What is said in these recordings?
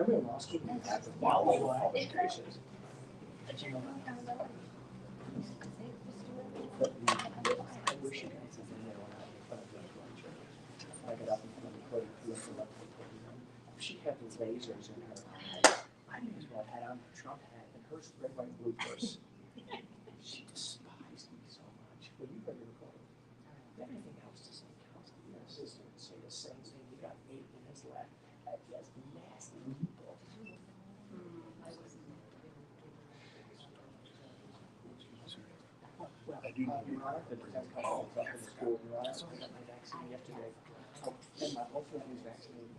Remember law school you had the follow all those cases? I wish you guys had been there when I in front of the lecture. I got up in front of the court and looked at the podium. She had the lasers in her eyes. I may as well had on her Trump hat and her red, white, blue purse. She despised me so much. When you read the recording, everything else doesn't count. Your assistant would say the same thing. You got 8 minutes left. Just nasty people. Well, I do know Your Honor, the defense counsel was up in the school. Your Honor, so I got my vaccine yesterday. And my whole family is vaccinated.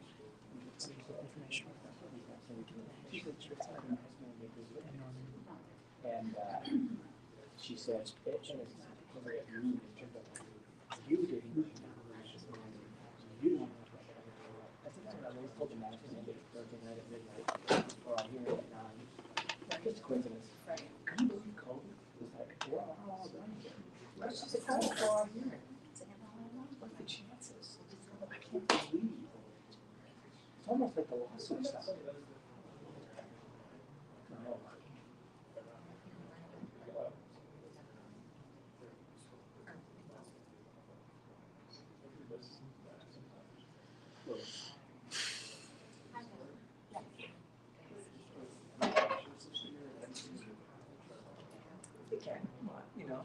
Information. And she says, and it's not because I have you didn't. You don't. I think I always told the man Thursday night at midnight, or I'll hear it at 9. That's just a coincidence. Right. Can you believe COVID was like, we're all done here. Let's just go out here. What are the chances? I can't believe. It's almost like the lawsuit stuff. No. You know,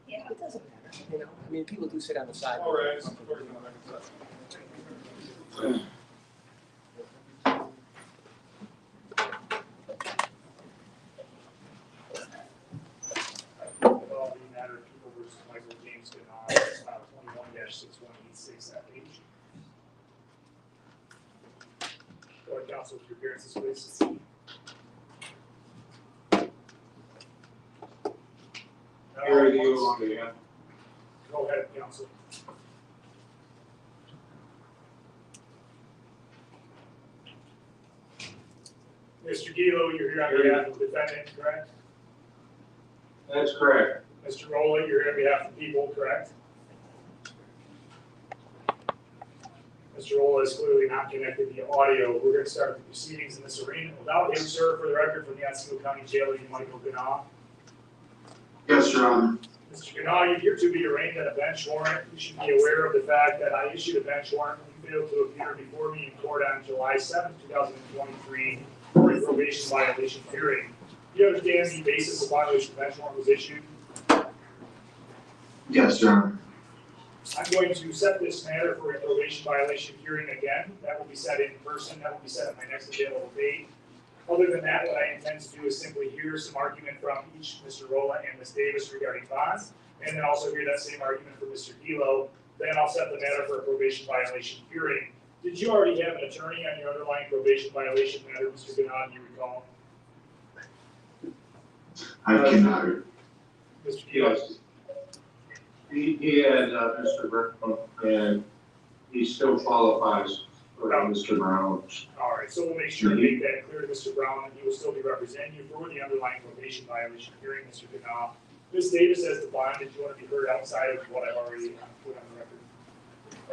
yeah, it doesn't matter. You know, I mean, people do sit on the side. All right. All the matter of people versus Michael James Gaynord, 21-6186 at H. Go ahead, counsel, with your appearances, please. Here are you on behalf. Go ahead, counsel. Mr. Gaylord, you're here on behalf of the defendant, correct? That's correct. Mr. Rowley, you're here on behalf of the people, correct? Mr. Rowley is clearly not connected via audio. We're going to start the proceedings in this arena. Without him, sir, for the record, from the Otsego County Jail, you Michael Gaynord. Yes, Your Honor. Mr. Gaynord, you're here to be arraigned on a bench warrant. You should be aware of the fact that I issued a bench warrant when you failed to appear before me in court on July 7th, 2023 for a probation violation hearing. Do you understand the basis upon which the bench warrant was issued? Yes, Your Honor. I'm going to set this matter for a probation violation hearing again. That will be set in person. That will be set at my next available date. Other than that, what I intend to do is simply hear some argument from each Mr. Rolla and Ms. Davis regarding bonds, and then also hear that same argument from Mr. Delo. Then I'll set the matter for a probation violation hearing. Did you already have an attorney on your underlying probation violation matter, Mr. Gaynord, you recall? I cannot. Mr. Delo? Yes. He had Mr. Burton, and he still qualifies for Mr. Brown. All right, so we'll make sure to make that clear to Mr. Brown, and he will still be representing you for the underlying probation violation hearing, Mr. Gaynord. Ms. Davis has the bond. Did you want to be heard outside of what I've already put on the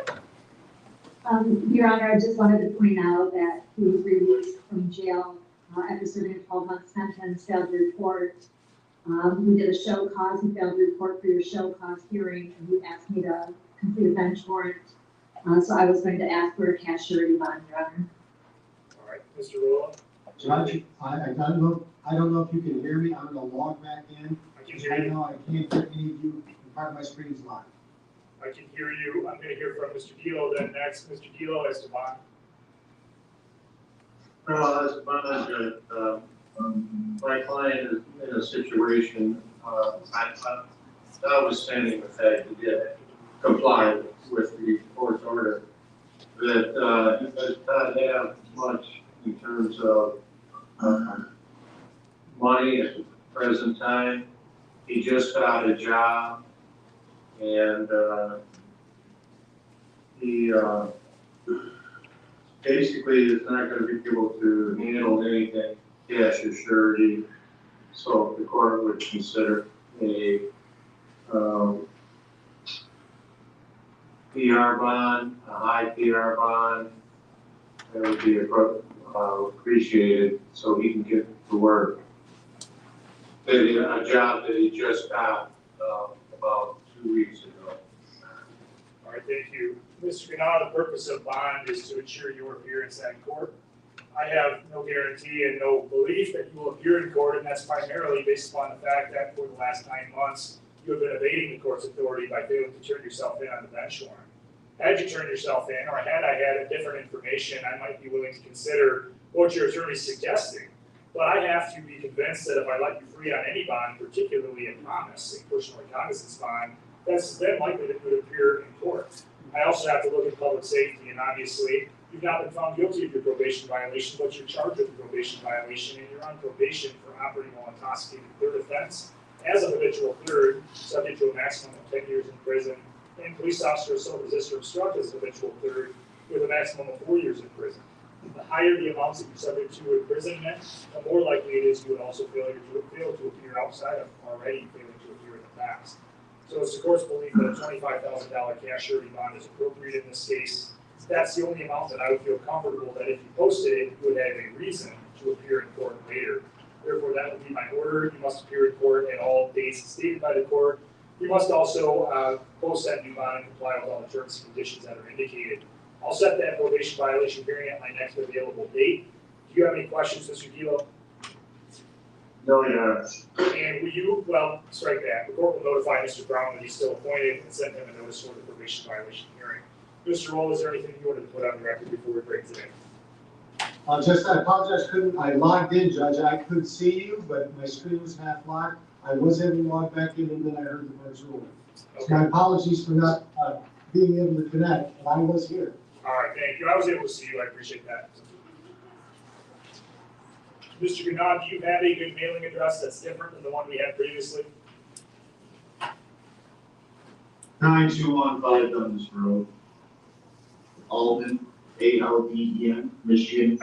record? Your Honor, I just wanted to point out that he was released from jail after serving a 12-month sentence, failed to report. We did a show cause, he failed to report for your show cause hearing, and he asked me to complete a bench warrant. So I was going to ask for a cash surety bond, Your Honor. All right, Mr. Rolla? Judge, I don't know if you can hear me. I'm gonna log back in. I can hear you. No, I can't hear any of you. Part of my screen's locked. I can hear you. I'm going to hear from Mr. Delo then next. Mr. Delo has to bond. Well, as bond, my client is in a situation, notwithstanding the fact that he had complied with the court's order, that he does not have much in terms of money at the present time. He just got a job, and he basically is not going to be able to handle anything cash or surety. So the court would consider a PR bond, a high PR bond. That would be appreciated so he can get to work. A job that he just got about 2 weeks ago. All right, thank you. Mr. Ganal, the purpose of bond is to ensure your appearance at court. I have no guarantee and no belief that you will appear in court, and that's primarily based upon the fact that for the last 9 months, you have been evading the court's authority by failing to turn yourself in on the bench warrant. Had you turned yourself in, or had I had different information, I might be willing to consider what your attorney is suggesting. But I have to be convinced that if I let you free on any bond, particularly a promise, a personal recognizance bond, that's then likely that you would appear in court. I also have to look at public safety, and obviously, you've not been found guilty of your probation violation, but you're charged with a probation violation, and you're on probation for operating while intoxicated. Third offense, as a habitual third, subject to a maximum of 10 years in prison, and police officer so resist or obstruct as a habitual third, with a maximum of 4 years in prison. The higher the amounts that you're subject to imprisonment, the more likely it is you would also fail to appear outside of already failing to appear in the past. So it's the court's belief that a $25,000 cash surety bond is appropriate in this case. That's the only amount that I would feel comfortable that if you posted it, you would have a reason to appear in court later. Therefore, that would be my order. You must appear in court at all dates stated by the court. You must also post that new bond and comply with all the terms and conditions that are indicated. I'll set that probation violation hearing at my next available date. Do you have any questions, Mr. Gilo? No, Your Honor. And will you, well, strike that. The court will notify Mr. Brown that he's still appointed and send him a notice for the probation violation hearing. Mr. Roll, is there anything you wanted to put on the record before we break today? I apologize, I logged in, Judge, I couldn't see you, but my screen was half locked. I was able to log back in, and then I heard the court's ruling. So my apologies for not being able to connect, but I was here. All right, thank you. I was able to see you. I appreciate that. Mr. Ganad, do you have a good mailing address that's different than the one we had previously? 9215 Dundas Road, Alden, Alden, Michigan,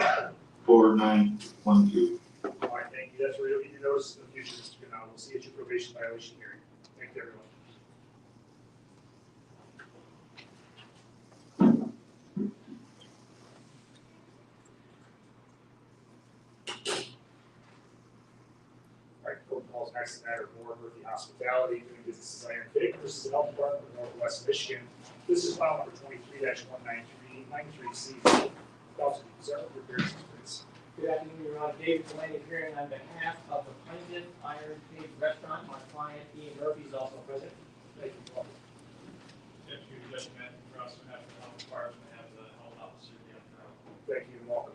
4912. All right, thank you. That's where you'll get your notice in the future, Mr. Ganad. We'll see you at your probation violation hearing. Thank you, everyone. Next matter of Moore Murphy Hospitality, doing business as Iron Pig versus the Health Department of Northwest Michigan. This is file number 23-193C. Council, sir, prepare this, please. Good afternoon, Your Honor. David Delaney appearing on behalf of the plaintiff, Iron Pig Restaurant. My client, Ian Murphy, is also present. Thank you, Paul. Deputy Judge Matthew Cross, on behalf of the Health Department, and the Health Officer, Dan Farrell. Thank you and welcome.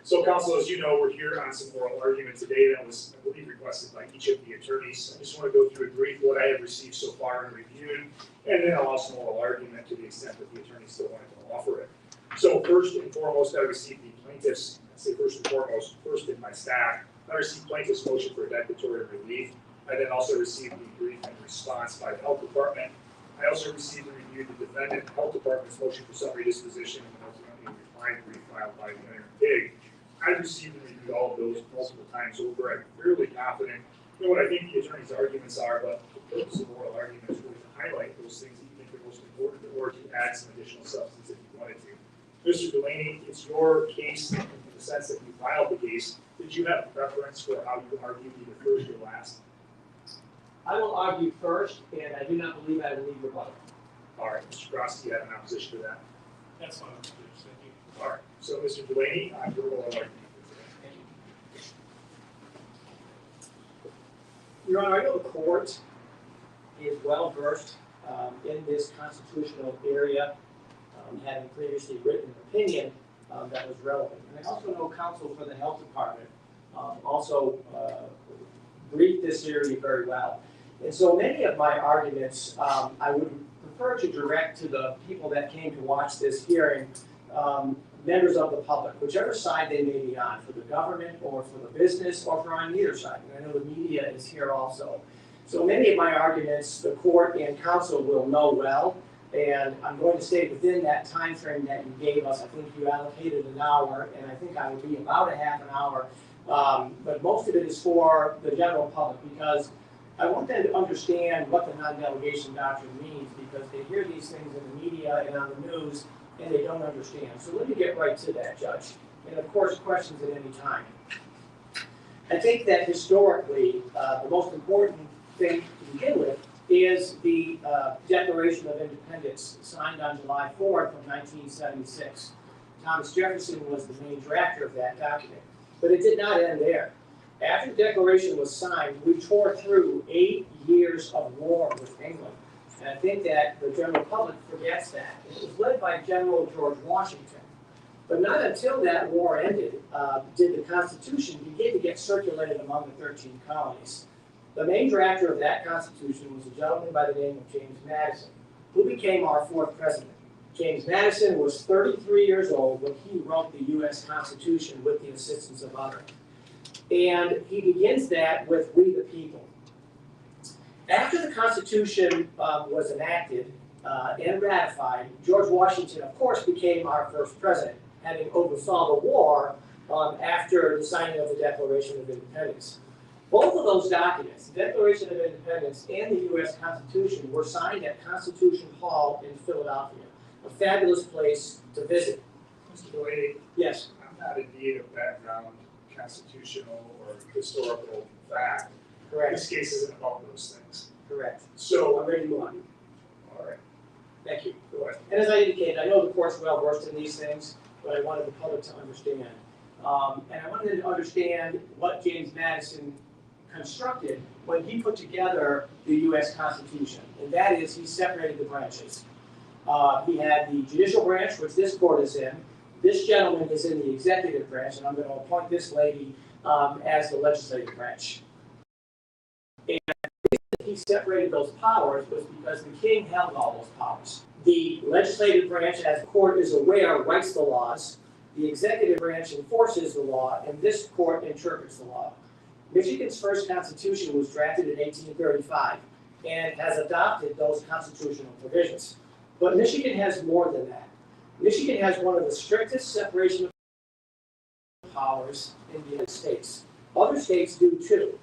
So, Council, as you know, we're here on some oral argument today that was, I believe, requested by each of the attorneys. I just want to go through a brief what I have received so far and reviewed, and then I'll also oral argument to the extent that the attorneys still wanted to offer it. So, first and foremost, I received the plaintiff's, I say first and foremost, first in my stack, I received plaintiff's motion for declaratory relief. I then also received the brief and response by the Health Department. I also received and reviewed the defendant and Health Department's motion for summary disposition and ultimately a reply brief filed by the Iron Pig. I received and reviewed all of those multiple times over. I'm fairly confident in what I think the attorney's arguments are, but the purpose of oral argument is really to highlight those things that you think are most important or to add some additional substance if you wanted to. Mr. Delaney, it's your case in the sense that you filed the case. Did you have a preference for how you argued either first or last? I will argue first, and I do not believe I will need rebuttal. All right, Mr. Cross, do you have an opposition to that? That's fine, Judge. Thank you. All right, so Mr. Delaney, I'm your oral argument. Thank you. Your Honor, I know the court is well versed in this constitutional area, having previously written an opinion that was relevant. And I also know counsel for the Health Department also briefed this area very well. And so many of my arguments I would prefer to direct to the people that came to watch this hearing, members of the public, whichever side they may be on, for the government or for the business or for on either side. And I know the media is here also. So many of my arguments, the court and counsel will know well, and I'm going to stay within that time frame that you gave us. I think you allocated an hour, and I think I will be about a half an hour. But most of it is for the general public, because I want them to understand what the non-delegation doctrine means, because they hear these things in the media and on the news, and they don't understand. So let me get right to that, Judge. and of course, questions at any time. I think that historically, the most important thing to begin with is the Declaration of Independence signed on July 4th of 1976. Thomas Jefferson was the main drafter of that document, but it did not end there. After the Declaration was signed, we tore through 8 years of war with England. And I think that the general public forgets that. It was led by General George Washington. But not until that war ended did the Constitution begin to get circulated among the 13 colonies. The main drafter of that Constitution was a gentleman by the name of James Madison, who became our 4th president. James Madison was 33 years old when he wrote the U.S. Constitution with the assistance of others. And he begins that with "we the people." After the Constitution was enacted and ratified, George Washington, of course, became our 1st president, having oversaw the war after the signing of the Declaration of Independence. Both of those documents, the Declaration of Independence and the U.S. Constitution, were signed at Constitution Hall in Philadelphia, a fabulous place to visit. Mr. Delaney? Yes. I'm not in need of background constitutional or historical fact. Correct. This case isn't about those things. Correct. So, I'm ready to move on. all right, Thank you. go ahead. And as I indicated, I know the court's well versed in these things, but I wanted the public to understand. And I wanted them to understand what James Madison constructed when he put together the U.S. Constitution. And that is, he separated the branches. He had the judicial branch, which this court is in. This gentleman is in the executive branch, and I'm going to appoint this lady as the legislative branch. And the reason he separated those powers was because the king held all those powers. The legislative branch, as the court is aware, writes the laws. The executive branch enforces the law, and this court interprets the law. Michigan's first constitution was drafted in 1835 and has adopted those constitutional provisions. But Michigan has more than that. Michigan has one of the strictest separation of powers in the United States. Other states do too.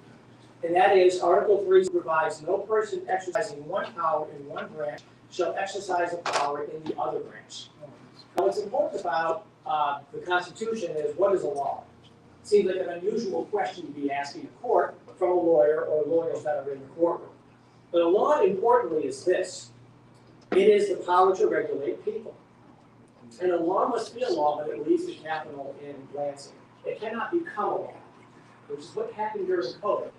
And that is, Article 3 provides no person exercising one power in one branch shall exercise a power in the other branch. Now, what's important about the Constitution is, what is a law? It seems like an unusual question to be asking a court from a lawyer or lawyers that are in the courtroom. But a law, importantly, is this. It is the power to regulate people. And a law must be a law, but it leaves the capital in Lansing. It cannot become a law, which is what happened during COVID.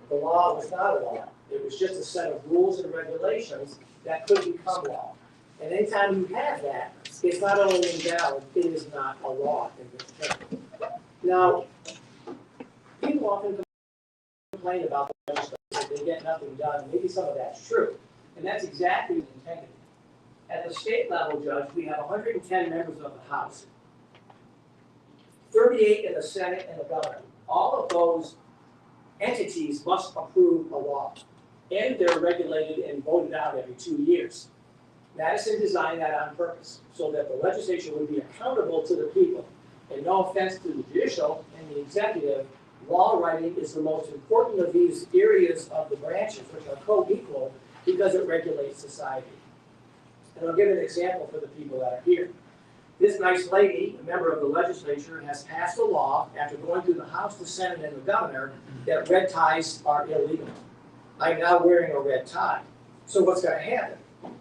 The law was not a law. It was just a set of rules and regulations that could become law. And anytime you have that, it's not only invalid, it is not a law in this term. Now, people often complain about the legislation, that they get nothing done. Maybe some of that's true. And that's exactly what's intended. At the state level, Judge, we have 110 members of the House, 38 in the Senate and the governor. All of those entities must approve a law, and they're regulated and voted out every 2 years. Madison designed that on purpose, so that the legislature would be accountable to the people. And no offense to the judicial and the executive, law writing is the most important of these areas of the branches, which are co-equal, because it regulates society. And I'll give an example for the people that are here. This nice lady, a member of the legislature, has passed a law after going through the House, the Senate, and the governor that red ties are illegal. I'm now wearing a red tie. So what's going to happen?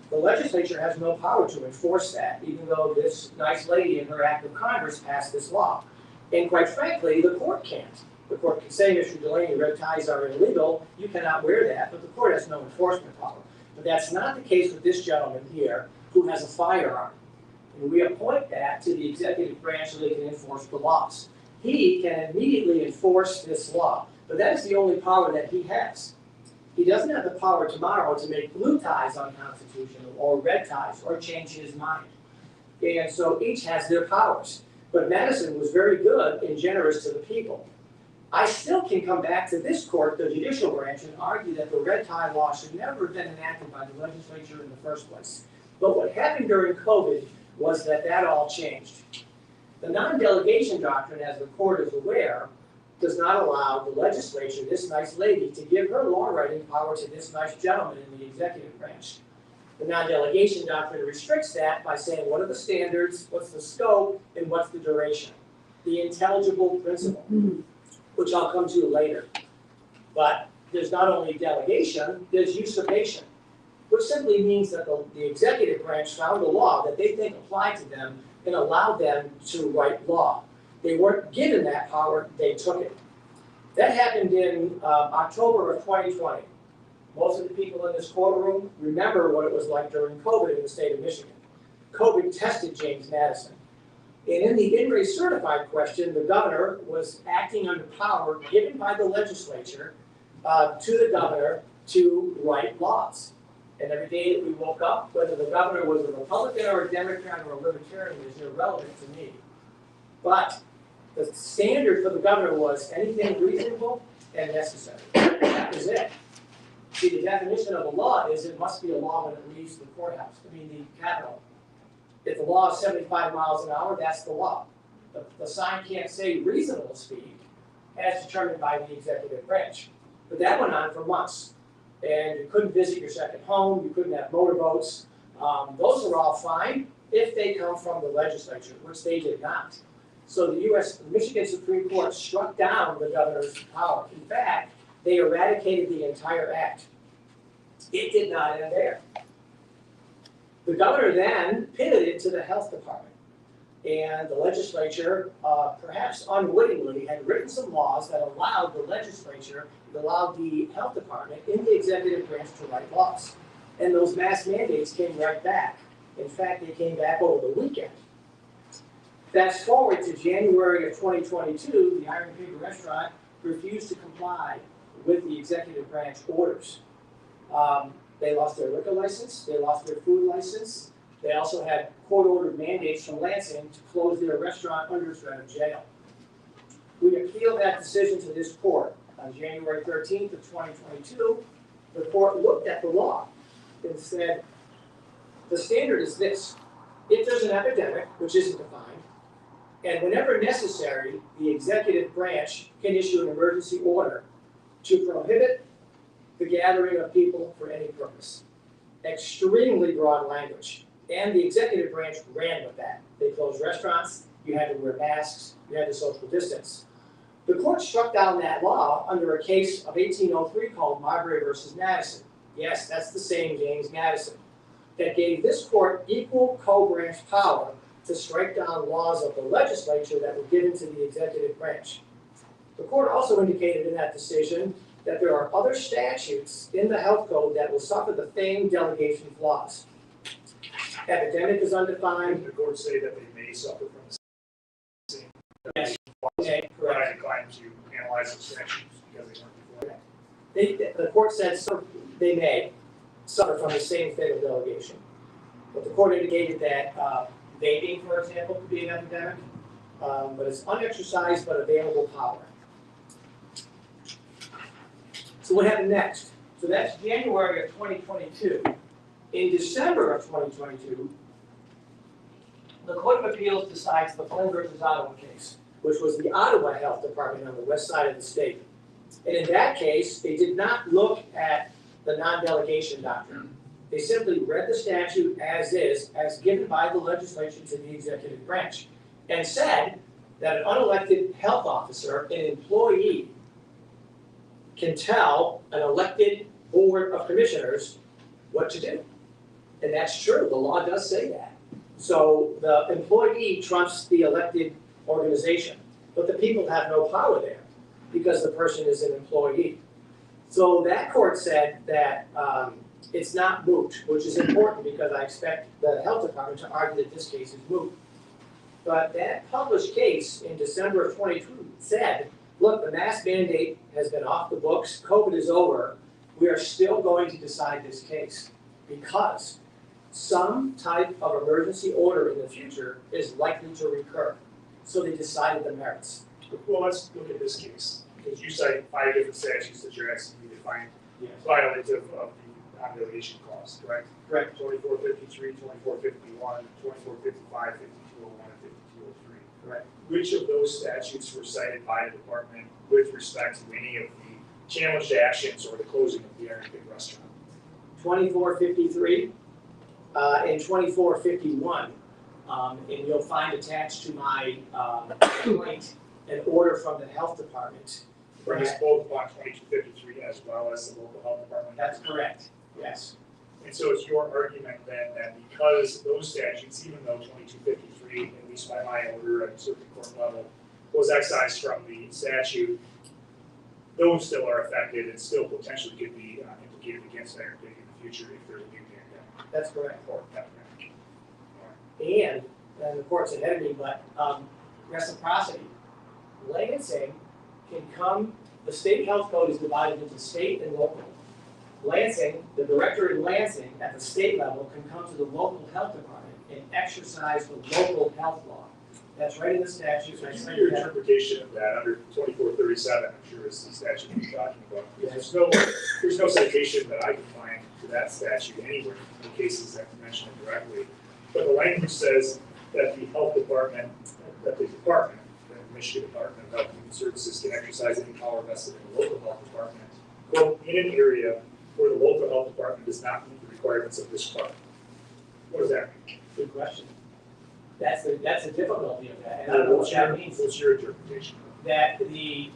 The legislature has no power to enforce that, even though this nice lady in her act of Congress passed this law. And quite frankly, the court can't. The court can say, Mr. Delaney, red ties are illegal, you cannot wear that, but the court has no enforcement power. But that's not the case with this gentleman here, who has a firearm. And we appoint that to the executive branch so they can enforce the laws. He can immediately enforce this law, but that is the only power that he has. He doesn't have the power tomorrow to make blue ties unconstitutional or red ties or change his mind. And so each has their powers. But Madison was very good and generous to the people. I still can come back to this court, the judicial branch, and argue that the red tie law should never have been enacted by the legislature in the first place. But what happened during COVID was that all changed. The non-delegation doctrine, as the court is aware, does not allow the legislature, this nice lady, to give her law-writing power to this nice gentleman in the executive branch. The non-delegation doctrine restricts that by saying what are the standards, what's the scope, and what's the duration. the intelligible principle, which I'll come to later. But there's not only delegation, there's usurpation, which simply means that the executive branch found a law that they think applied to them and allowed them to write law. They weren't given that power, they took it. That happened in October of 2020. Most of the people in this courtroom remember what it was like during COVID in the state of Michigan. COVID tested James Madison. And in the in re certified question, the governor was acting under power given by the legislature to the governor to write laws. And every day that we woke up, whether the governor was a Republican or a Democrat or a Libertarian is irrelevant to me. But the standard for the governor was anything reasonable and necessary. That was it. See, the definition of a law is it must be a law when it leaves the courthouse, the Capitol. If the law is 75 miles an hour, that's the law. The sign can't say reasonable speed as determined by the executive branch. But that went on for months. And you couldn't visit your second home, you couldn't have motorboats. Those are all fine if they come from the legislature, which they did not. So the Michigan Supreme Court struck down the governor's power. In fact, they eradicated the entire act. It did not end there. The governor then pivoted to the health department. And the legislature, perhaps unwittingly, had written some laws that allowed the legislature, allowed the health department in the executive branch to write laws. And those mass mandates came right back. In fact, they came back over the weekend. Fast forward to January of 2022, the Iron Pig restaurant refused to comply with the executive branch orders. They lost their liquor license, they lost their food license. They also had court-ordered mandates from Lansing to close their restaurant under threat of jail. We appealed that decision to this court. On January 13th of 2022, the court looked at the law and said, the standard is this. If there's an epidemic, which isn't defined, and whenever necessary, the executive branch can issue an emergency order to prohibit the gathering of people for any purpose. Extremely broad language. And the executive branch ran with that. They closed restaurants, you had to wear masks, you had to social distance. The court struck down that law under a case of 1803 called Marbury versus Madison. Yes, that's the same James Madison. That gave this court equal co-branch power to strike down laws of the legislature that were given to the executive branch. The court also indicated in that decision that there are other statutes in the health code that will suffer the same delegation flaws. Epidemic is undefined. The courts say that they may suffer from the same. Yes. Okay, But I correct. declined to analyze the statutes because they weren't before. The court said they may suffer from the same fatal delegation. But the court indicated that vaping, for example, could be an epidemic, but it's unexercised but available power. So what happened next? So that's January of 2022. In December of 2022, the Court of Appeals decides the Flynn versus Ottawa case, which was the Ottawa Health Department on the west side of the state. And in that case, they did not look at the non-delegation doctrine. They simply read the statute as is, as given by the legislature to the executive branch, and said that an unelected health officer, an employee, can tell an elected board of commissioners what to do. And that's true, the law does say that. So the employee trumps the elected organization, but the people have no power there because the person is an employee. So that court said that it's not moot, which is important because I expect the health department to argue that this case is moot. But that published case in December of 22 said, look, the mask mandate has been off the books, COVID is over, we are still going to decide this case because some type of emergency order in the future is likely to recur. So they decided the merits. Well, let's look at this case, because you cite 5 different statutes that you're asking me to find Yes. violative of the non-delegation clause, correct? Correct. 2453, 2451, 2455, 5201, and 5203. Correct. Which of those statutes were cited by the department with respect to any of the challenged actions or the closing of the Iron Pig restaurant? 2453 and 2451 And you'll find attached to my complaint an order from the health department. Bring us both upon 2253 as well as the local health department. That's correct, yes. And so it's your argument then that because those statutes, even though 2253, at least by my order at circuit court level, was excised from the statute, those still are affected and still potentially could be implicated against Iron Pig in the future if there's a new pandemic. That's correct. Or epidemic. And the court's ahead of me, but reciprocity. Lansing can come, the state health code is divided into state and local. Lansing, the director in Lansing at the state level can come to the local health department and exercise the local health law. That's right in the statute. So give me your interpretation of that under 2437, I'm sure is the statute you're talking about. Because there's no citation that I can find to that statute anywhere in the cases that mention it directly. But the language says that the health department, that the department, the Michigan Department of Health and Human Services can exercise any power vested in the local health department, quote, in an area where the local health department does not meet the requirements of this part. What does that mean? Good question. That's the difficulty of that, and I don't know what that means. What's your interpretation? That the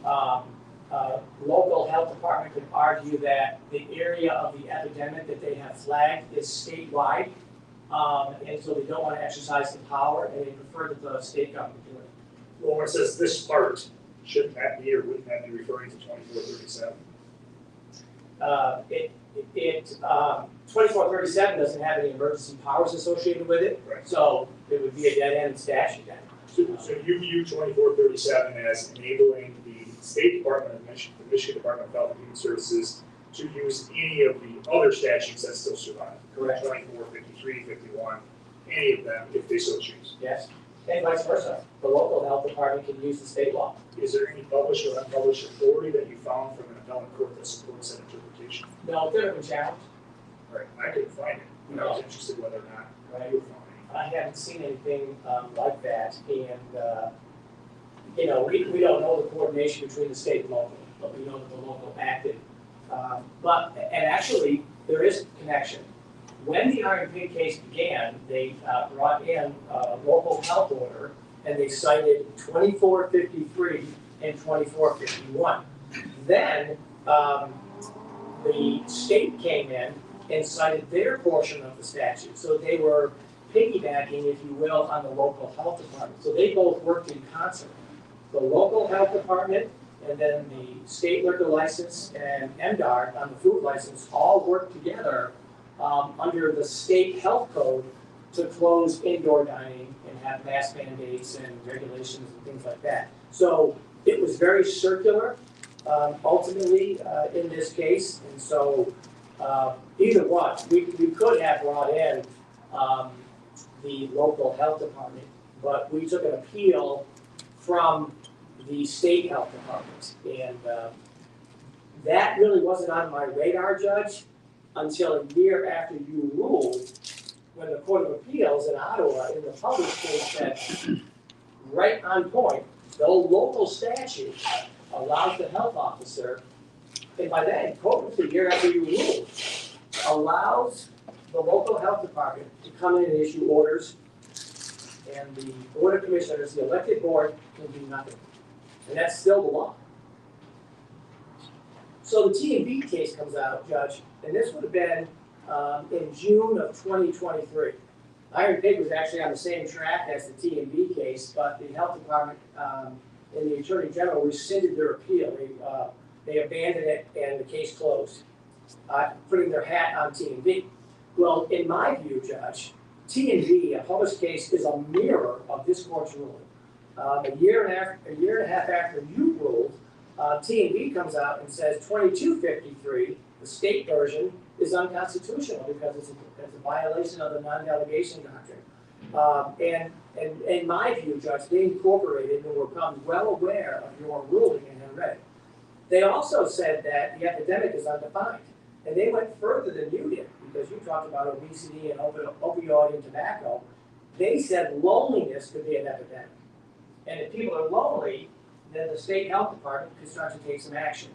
local health department could argue that the area of the epidemic that they have flagged is statewide, and so they don't want to exercise the power, and they prefer that the state government do it. Well, when it says this part, shouldn't that be or wouldn't that be referring to 2437? 2437 doesn't have any emergency powers associated with it, Right. so it would be a dead-end statute then. So you view 2437 as enabling the State Department of Michigan, the Michigan Department of Health and Human Services to use any of the other statutes that still survive? Correct. 24, 53, 51, any of them if they so choose. Yes, and vice versa. The local health department can use the state law. Is there any published or unpublished authority that you found from an appellate court that supports that interpretation? No, it could have been challenged. Right, I couldn't find it, and I was interested whether or not Right. you found any. I haven't seen anything like that, and we don't know the coordination between the state and local, but we know that the local acted. And actually, there is a connection. When the Iron Pig case began, they brought in a local health order, and they cited 2453 and 2451. Then the state came in and cited their portion of the statute. So they were piggybacking, if you will, on the local health department. So they both worked in concert. The local health department and then the state liquor license and MDARD on the food license all worked together under the state health code to close indoor dining and have mask mandates and regulations and things like that. So it was very circular ultimately in this case. And so either one, we could have brought in the local health department, but we took an appeal from the state health department. And that really wasn't on my radar, Judge, until a year after you ruled, when the Court of Appeals in Ottawa in the public case said, right on point, the local statute allows the health officer, and by then, quote the year after you ruled, allows the local health department to come in and issue orders, and the board of commissioners, the elected board, can do nothing. And that's still the law. So the T&B case comes out, Judge, and this would have been in June of 2023. Iron Pig was actually on the same track as the T&B case, but the health department and the attorney general rescinded their appeal. They abandoned it and the case closed, putting their hat on T&B. Well, in my view, Judge, T&B, a published case, is a mirror of this court's ruling. A year and a half after you ruled, T&B comes out and says 2253, the state version, is unconstitutional because it's a violation of the non-delegation doctrine. And in my view, Judge, they incorporated and were well aware of your ruling and had read it. They also said that the epidemic is undefined. And they went further than you did, because you talked about obesity and opioid and tobacco. They said loneliness could be an epidemic. And if people are lonely, then the state health department can start to take some action.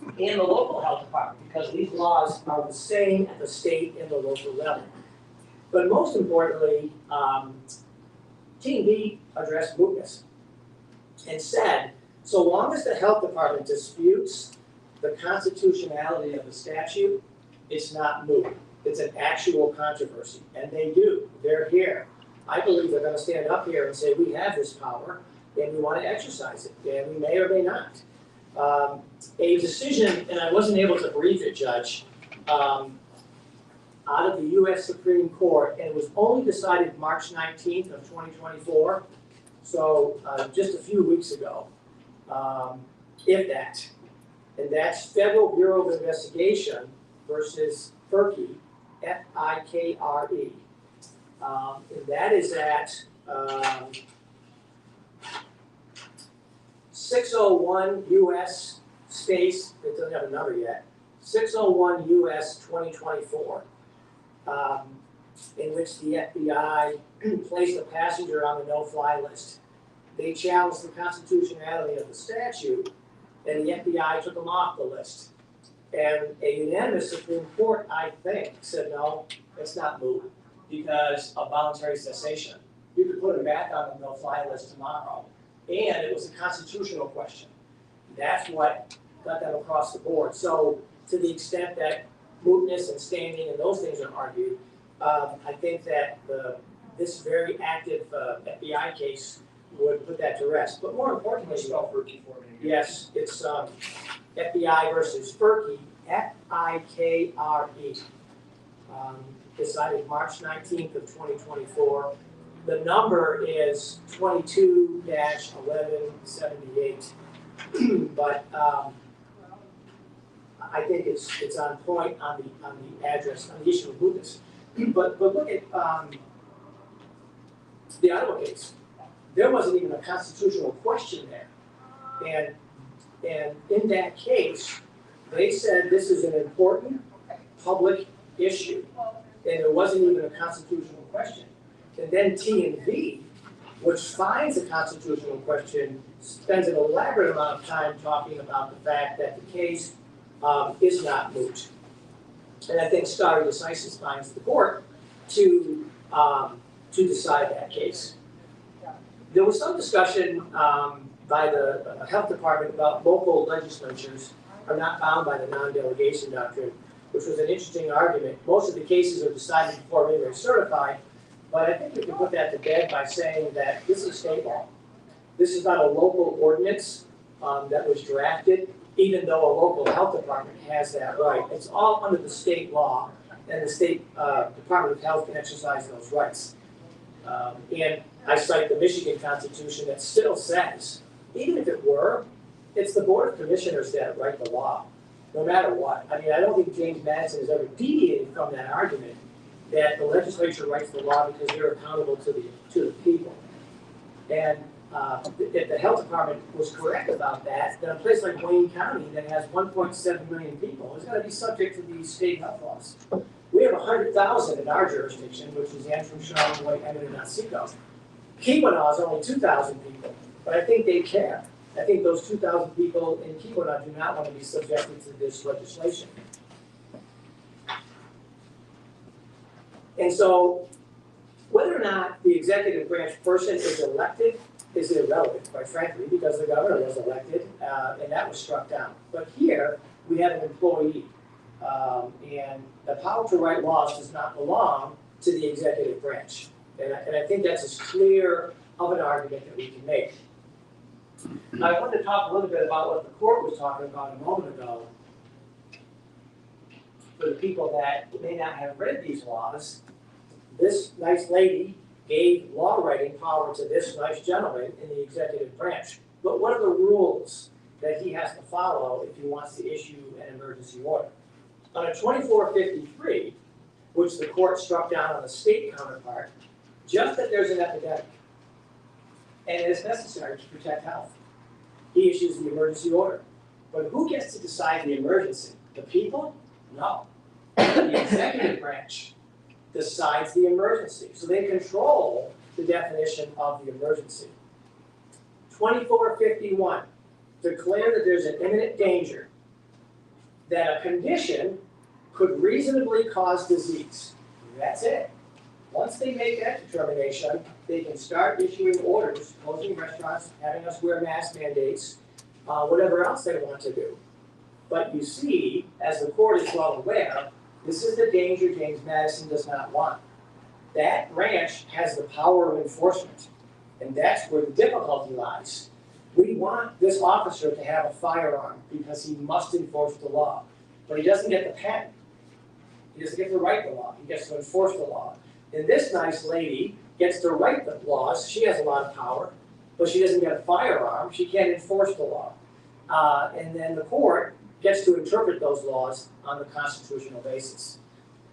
And the local health department, because these laws are the same at the state and the local level. But most importantly, T&D addressed mootness and said, so long as the health department disputes the constitutionality of the statute, it's not moot. It's an actual controversy, and they do. They're here. I believe they're going to stand up here and say, we have this power, and we want to exercise it, and we may or may not. A decision, and I wasn't able to brief it, Judge, out of the U.S. Supreme Court, and it was only decided March 19th of 2024, so just a few weeks ago, if that. And that's Federal Bureau of Investigation versus FIRKE, F-I-K-R-E. And that is at 601 U.S. space, it doesn't have a number yet, 601 U.S. 2024, in which the FBI placed a passenger on the no-fly list. They challenged the constitutionality of the statute, and the FBI took them off the list. And a unanimous Supreme Court, I think, said, no, it's not moot because of voluntary cessation. You could put them back on the no-fly list tomorrow. And it was a constitutional question. That's what got them across the board. So to the extent that mootness and standing and those things are argued, I think that this very active FBI case would put that to rest. But more importantly, Spell FIRKE for me. yes, it's FBI versus FIRKE, F-I-K-R-E. Decided March 19th of 2024. The number is 22-1178. But I think it's on point on the address, on the issue of mootness. But look at the Iowa case. There wasn't even a constitutional question there. And in that case, they said this is an important public issue. And there wasn't even a constitutional question. And then T&V, which finds a constitutional question, spends an elaborate amount of time talking about the fact that the case is not moot. And I think stare decisis binds the court to decide that case. There was some discussion by the health department about local legislatures are not bound by the non-delegation doctrine, which was an interesting argument. Most of the cases are decided before they're certified, but I think we can put that to bed by saying that this is state law. This is not a local ordinance that was drafted, even though a local health department has that right. It's all under the state law, and the state Department of Health can exercise those rights. And I cite the Michigan Constitution that still says, even if it were, it's the Board of Commissioners that write the law, no matter what. I mean, I don't think James Madison has ever deviated from that argument that the legislature writes the law because they're accountable to the people. And if the health department was correct about that, then a place like Wayne County that has 1.7 million people is going to be subject to these state health laws. We have 100,000 in our jurisdiction, which is Antrim, Charlotte, White, Emmett, and Otsego. Keweenaw is only 2,000 people, but I think they care. I think those 2,000 people in Keweenaw do not want to be subjected to this legislation. And so, whether or not the executive branch person is elected is irrelevant, quite frankly, because the governor was elected, and that was struck down. But here, we have an employee, and the power to write laws does not belong to the executive branch. And I think that's as clear of an argument that we can make. I wanted to talk a little bit about what the court was talking about a moment ago. For the people that may not have read these laws, this nice lady gave law writing power to this nice gentleman in the executive branch. But what are the rules that he has to follow if he wants to issue an emergency order? On a 2453, which the court struck down on a state counterpart, just that there's an epidemic and it is necessary to protect health, he issues the emergency order. But who gets to decide the emergency? The people? No. The executive branch decides the emergency. So they control the definition of the emergency. 2451, declare that there's an imminent danger, that a condition could reasonably cause disease. That's it. Once they make that determination, they can start issuing orders, closing restaurants, having us wear mask mandates, whatever else they want to do. But you see, as the court is well aware, this is the danger James Madison does not want. That branch has the power of enforcement, and that's where the difficulty lies. We want this officer to have a firearm because he must enforce the law, but he doesn't get the pen. He doesn't get to write the law, he gets to enforce the law. And this nice lady gets to write the laws, she has a lot of power, but she doesn't get a firearm, she can't enforce the law. And then the court gets to interpret those laws on the constitutional basis.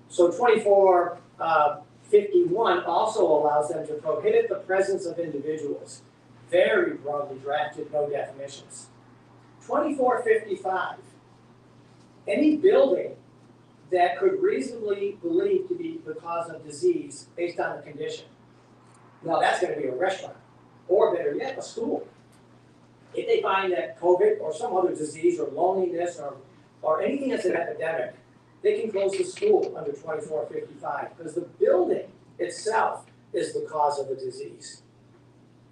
So 2451 also allows them to prohibit the presence of individuals. Very broadly drafted, no definitions. 2455, any building that could reasonably believe to be the cause of disease based on the condition. Now that's going to be a restaurant, or better yet, a school. If they find that COVID or some other disease or loneliness or anything that's an epidemic, they can close the school under 2455 because the building itself is the cause of the disease.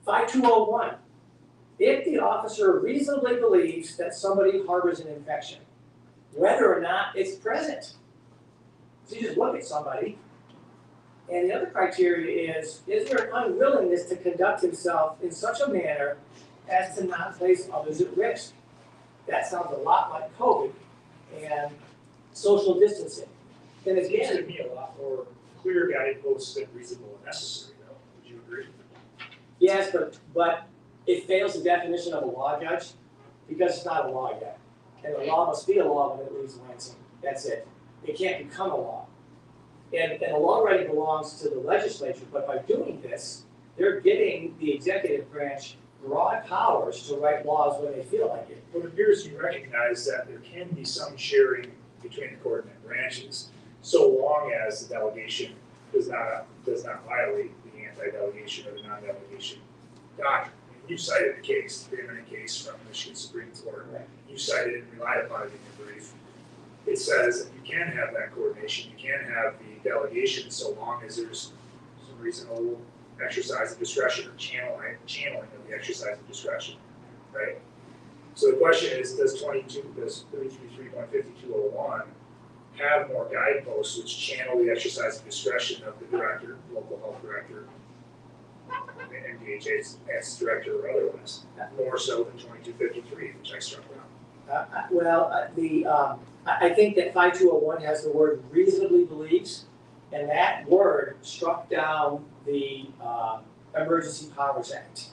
5201, if the officer reasonably believes that somebody harbors an infection, whether or not it's present. So you just look at somebody, and the other criteria is there an unwillingness to conduct himself in such a manner as to not place others at risk? That sounds a lot like COVID and social distancing. And It seems to again, me a lot more clear guideposts than reasonable and necessary, though. Would you agree? yes, but it fails the definition of a law, Judge, because it's not a law yet. And the law must be a law when it leaves Lansing. That's it. It can't become a law. And the law writing belongs to the legislature, but by doing this, they're giving the executive branch broad powers to write laws when they feel like it. Well, it appears you recognize that there can be some sharing between the coordinate branches, so long as the delegation does not violate the anti-delegation or the non-delegation doctrine. You cited the case, the preeminent case from the Michigan Supreme Court. Right. You cited it and relied upon it in your brief. It says that you can have that coordination, you can have the delegation so long as there's some reasonable exercise of discretion or channeling of the exercise of discretion, right? So the question is, does 333.5201 have more guideposts which channel the exercise of discretion of the director, local health director, MDHA's director or otherwise, more so than 2253, which I struck down? I think that 5201 has the word reasonably believes, and that word struck down the Emergency Powers Act.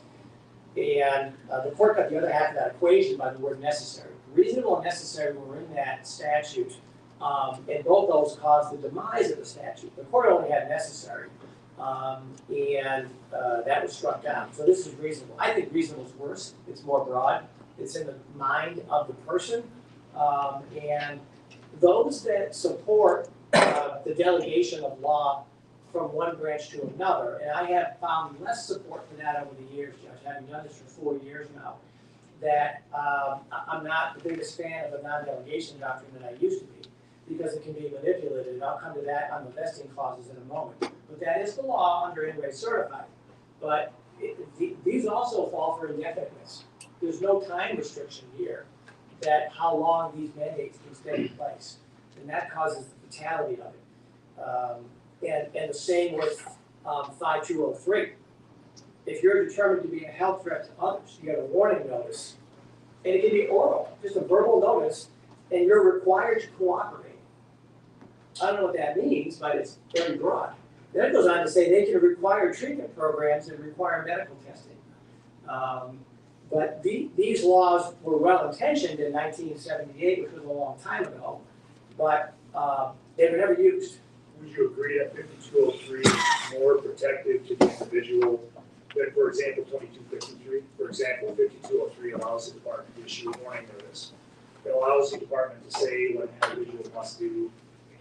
And the court got the other half of that equation by the word necessary. Reasonable and necessary were in that statute, and both those caused the demise of the statute. The court only had necessary, and that was struck down. So this is reasonable. I think reasonable is worse. It's more broad. It's in the mind of the person. And those that support the delegation of law from one branch to another, and I have found less support for that over the years, Judge, having done this for 4 years now, that I'm not the biggest fan of the non-delegation doctrine that I used to be, because it can be manipulated, and I'll come to that on the vesting clauses in a moment. But that is the law under NRA certified. But these also fall for indefiniteness. There's no time restriction here that how long these mandates can stay in place. And that causes the fatality of it. And the same with 5203. If you're determined to be a health threat to others, you get a warning notice. And it can be oral, just a verbal notice, and you're required to cooperate. I don't know what that means, but it's very broad. Then it goes on to say they can require treatment programs and require medical testing. But these laws were well intentioned in 1978, which was a long time ago, but they were never used. Would you agree that 5203 is more protective to the individual than, for example, 2253? For example, 5203 allows the department to issue a warning notice. It allows the department to say what an individual must do,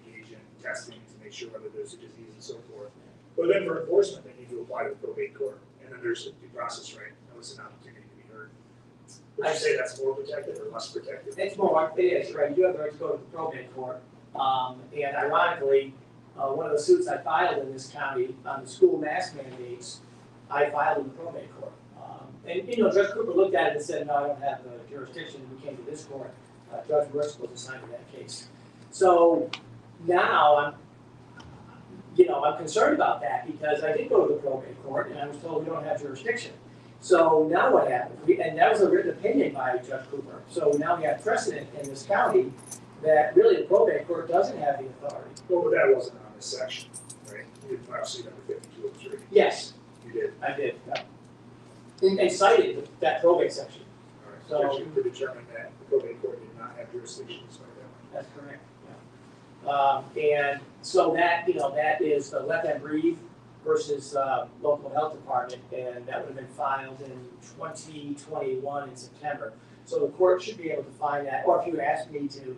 engage in testing to make sure whether there's a disease and so forth. But then for enforcement, they need to apply to the probate court, and then there's a due process right. Notice an opportunity to be heard. Would you say that's more protective or less protective? It's more, it is, right? You have the right to go to the probate court. And ironically, one of the suits I filed in this county on the school mask mandates, I filed in the probate court. And, Judge Cooper looked at it and said, no, I don't have the jurisdiction. We came to this court. Judge Brooks was assigned to that case. So now I'm concerned about that because I did go to the probate court and I was told we don't have jurisdiction. So now what happened? And that was a written opinion by Judge Cooper. So now we have precedent in this county that really the probate court doesn't have the authority. Well, but that wasn't on this section, right? You didn't file suit under 5203. Yes, You did. I did. Yeah. And cited that probate section. All right. So- Judge Cooper determined that the probate court did not have jurisdiction to cite that. That's correct. Yeah. And so that is the Let Them Breathe versus local health department, and that would have been filed in 2021 in September. So the court should be able to find that, or if you ask me to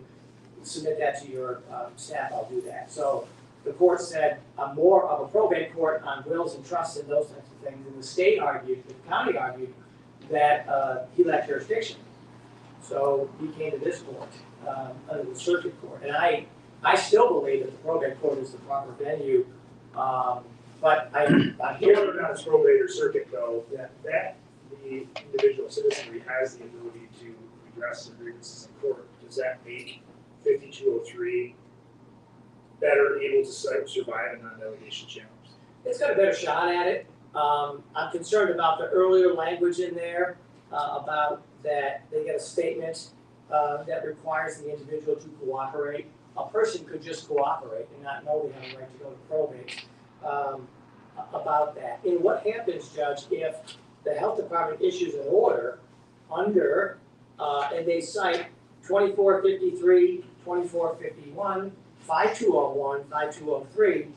submit that to your staff, I'll do that. So the court said more of a probate court on wills and trusts and those types of things, and the state argued, the county argued, that he lacked jurisdiction. So he came to this court, under the circuit court, and I still believe that the probate court is the proper venue, but I'm Whether here. or not it's probate or circuit though, that the individual citizenry has the ability to redress their grievances in court, does that make 5203 better able to survive a non-delegation challenge? It's got a better shot at it. I'm concerned about the earlier language in there, about that they get a statement that requires the individual to cooperate. A person could just cooperate and not know they have a right to go to probate. About that. And what happens, Judge, if the health department issues an order under, and they cite 2453, 2451, 5201, 5203, and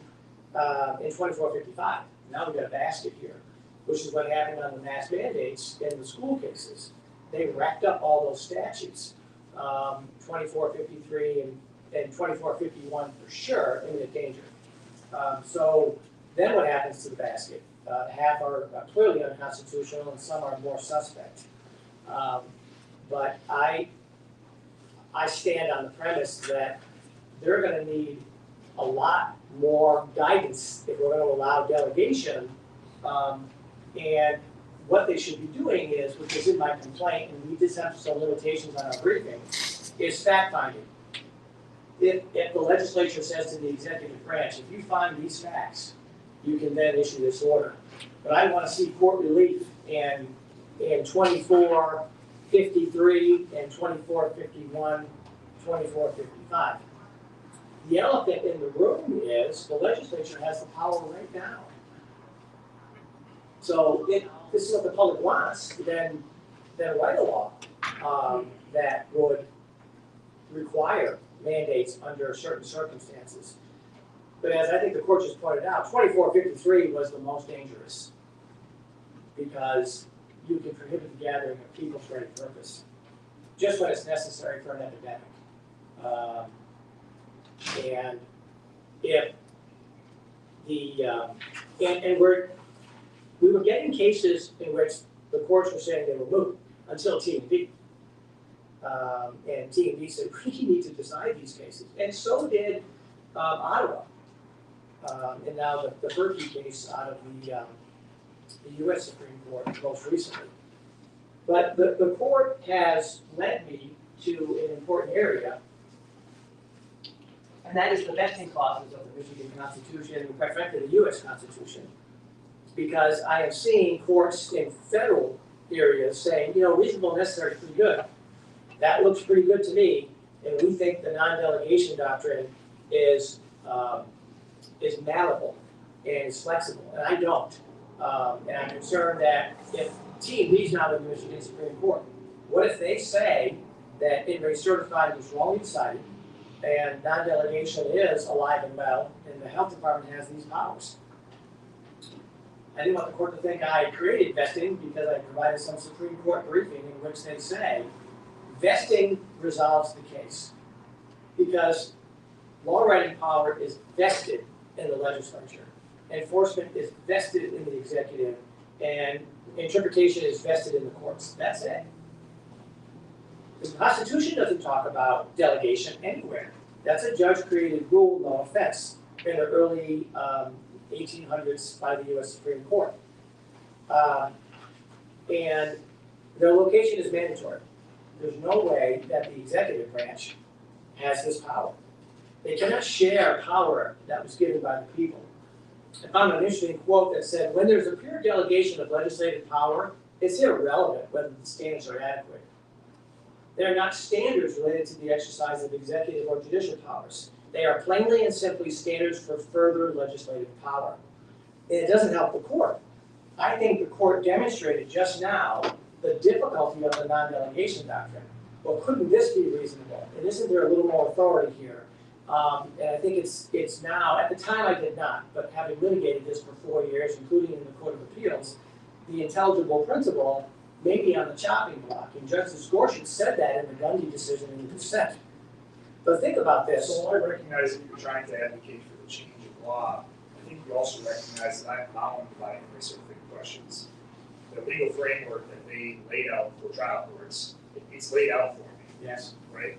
2455. Now we've got a basket here, which is what happened on the mask mandates in the school cases. They racked up all those statutes, 2453 and 2451 for sure, imminent danger. So then what happens to the basket? Half are clearly unconstitutional and some are more suspect. But I stand on the premise that they're gonna need a lot more guidance if we're gonna allow delegation. And what they should be doing is, which is in my complaint, and we just have some limitations on our briefing, is fact finding. If the legislature says to the executive branch, if you find these facts, you can then issue this order. But I want to see court relief in 2453 and 2451, 2455. The elephant in the room is the legislature has the power right now. So if this is what the public wants, then write a law that would require mandates under certain circumstances. But as I think the court just pointed out, 2453 was the most dangerous because you can prohibit the gathering of people for any purpose, just when it's necessary for an epidemic. And if we were getting cases in which the courts were saying they were moot until T&B. And T&B said, we need to decide these cases. And so did Ottawa. And now the Berkey case out of the U.S. Supreme Court most recently. But the court has led me to an important area, and that is the vesting clauses of the Michigan Constitution and quite frankly the U.S. Constitution. Because I have seen courts in federal areas saying, reasonable and necessary is pretty good. That looks pretty good to me, and we think the non-delegation doctrine is malleable and is flexible, and I don't. And I'm concerned that if T&B is not in the Michigan Supreme Court, what if they say that in-rate certified was wrongly decided, and non-delegation is alive and well, and the health department has these powers? I didn't want the court to think I created vesting because I provided some Supreme Court briefing in which they say vesting resolves the case because law writing power is vested in the legislature, enforcement is vested in the executive, and interpretation is vested in the courts. That's it. The Constitution doesn't talk about delegation anywhere. That's a judge-created rule, no offense. in the early 1800s by the U.S. Supreme Court. And their location is mandatory. There's no way that the executive branch has this power. They cannot share power that was given by the people. I found an interesting quote that said, when there's a pure delegation of legislative power, it's irrelevant whether the standards are adequate. They are not standards related to the exercise of executive or judicial powers. They are plainly and simply standards for further legislative power. And it doesn't help the court. I think the court demonstrated just now the difficulty of the non-delegation doctrine. Well, couldn't this be reasonable? And isn't there a little more authority here? And I think it's now, at the time I did not, but having litigated this for 4 years, including in the Court of Appeals, the intelligible principle may be on the chopping block. And Justice Gorsuch said that in the Gundy decision in the dissent. But think about this. So I recognize that you're trying to advocate for the change of law. I think you also recognize that I'm bound by certain questions. The legal framework that they laid out for trial courts, it's laid out for me. Yes. Right?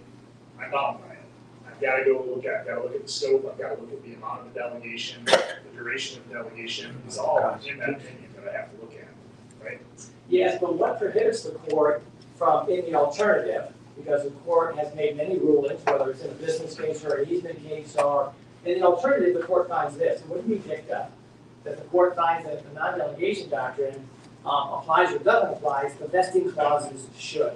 I'm bound by it. I've got to go look at, the scope, I've got to look at the amount of the delegation, the duration of the delegation, it's all in that opinion that I have to look at, right? Yes, but what prohibits the court from, in the alternative, because the court has made many rulings, whether it's in a business case or an easement case, or in the alternative, the court finds this, and what do we picked up? That the court finds that the non-delegation doctrine applies or doesn't apply, the vesting clauses should.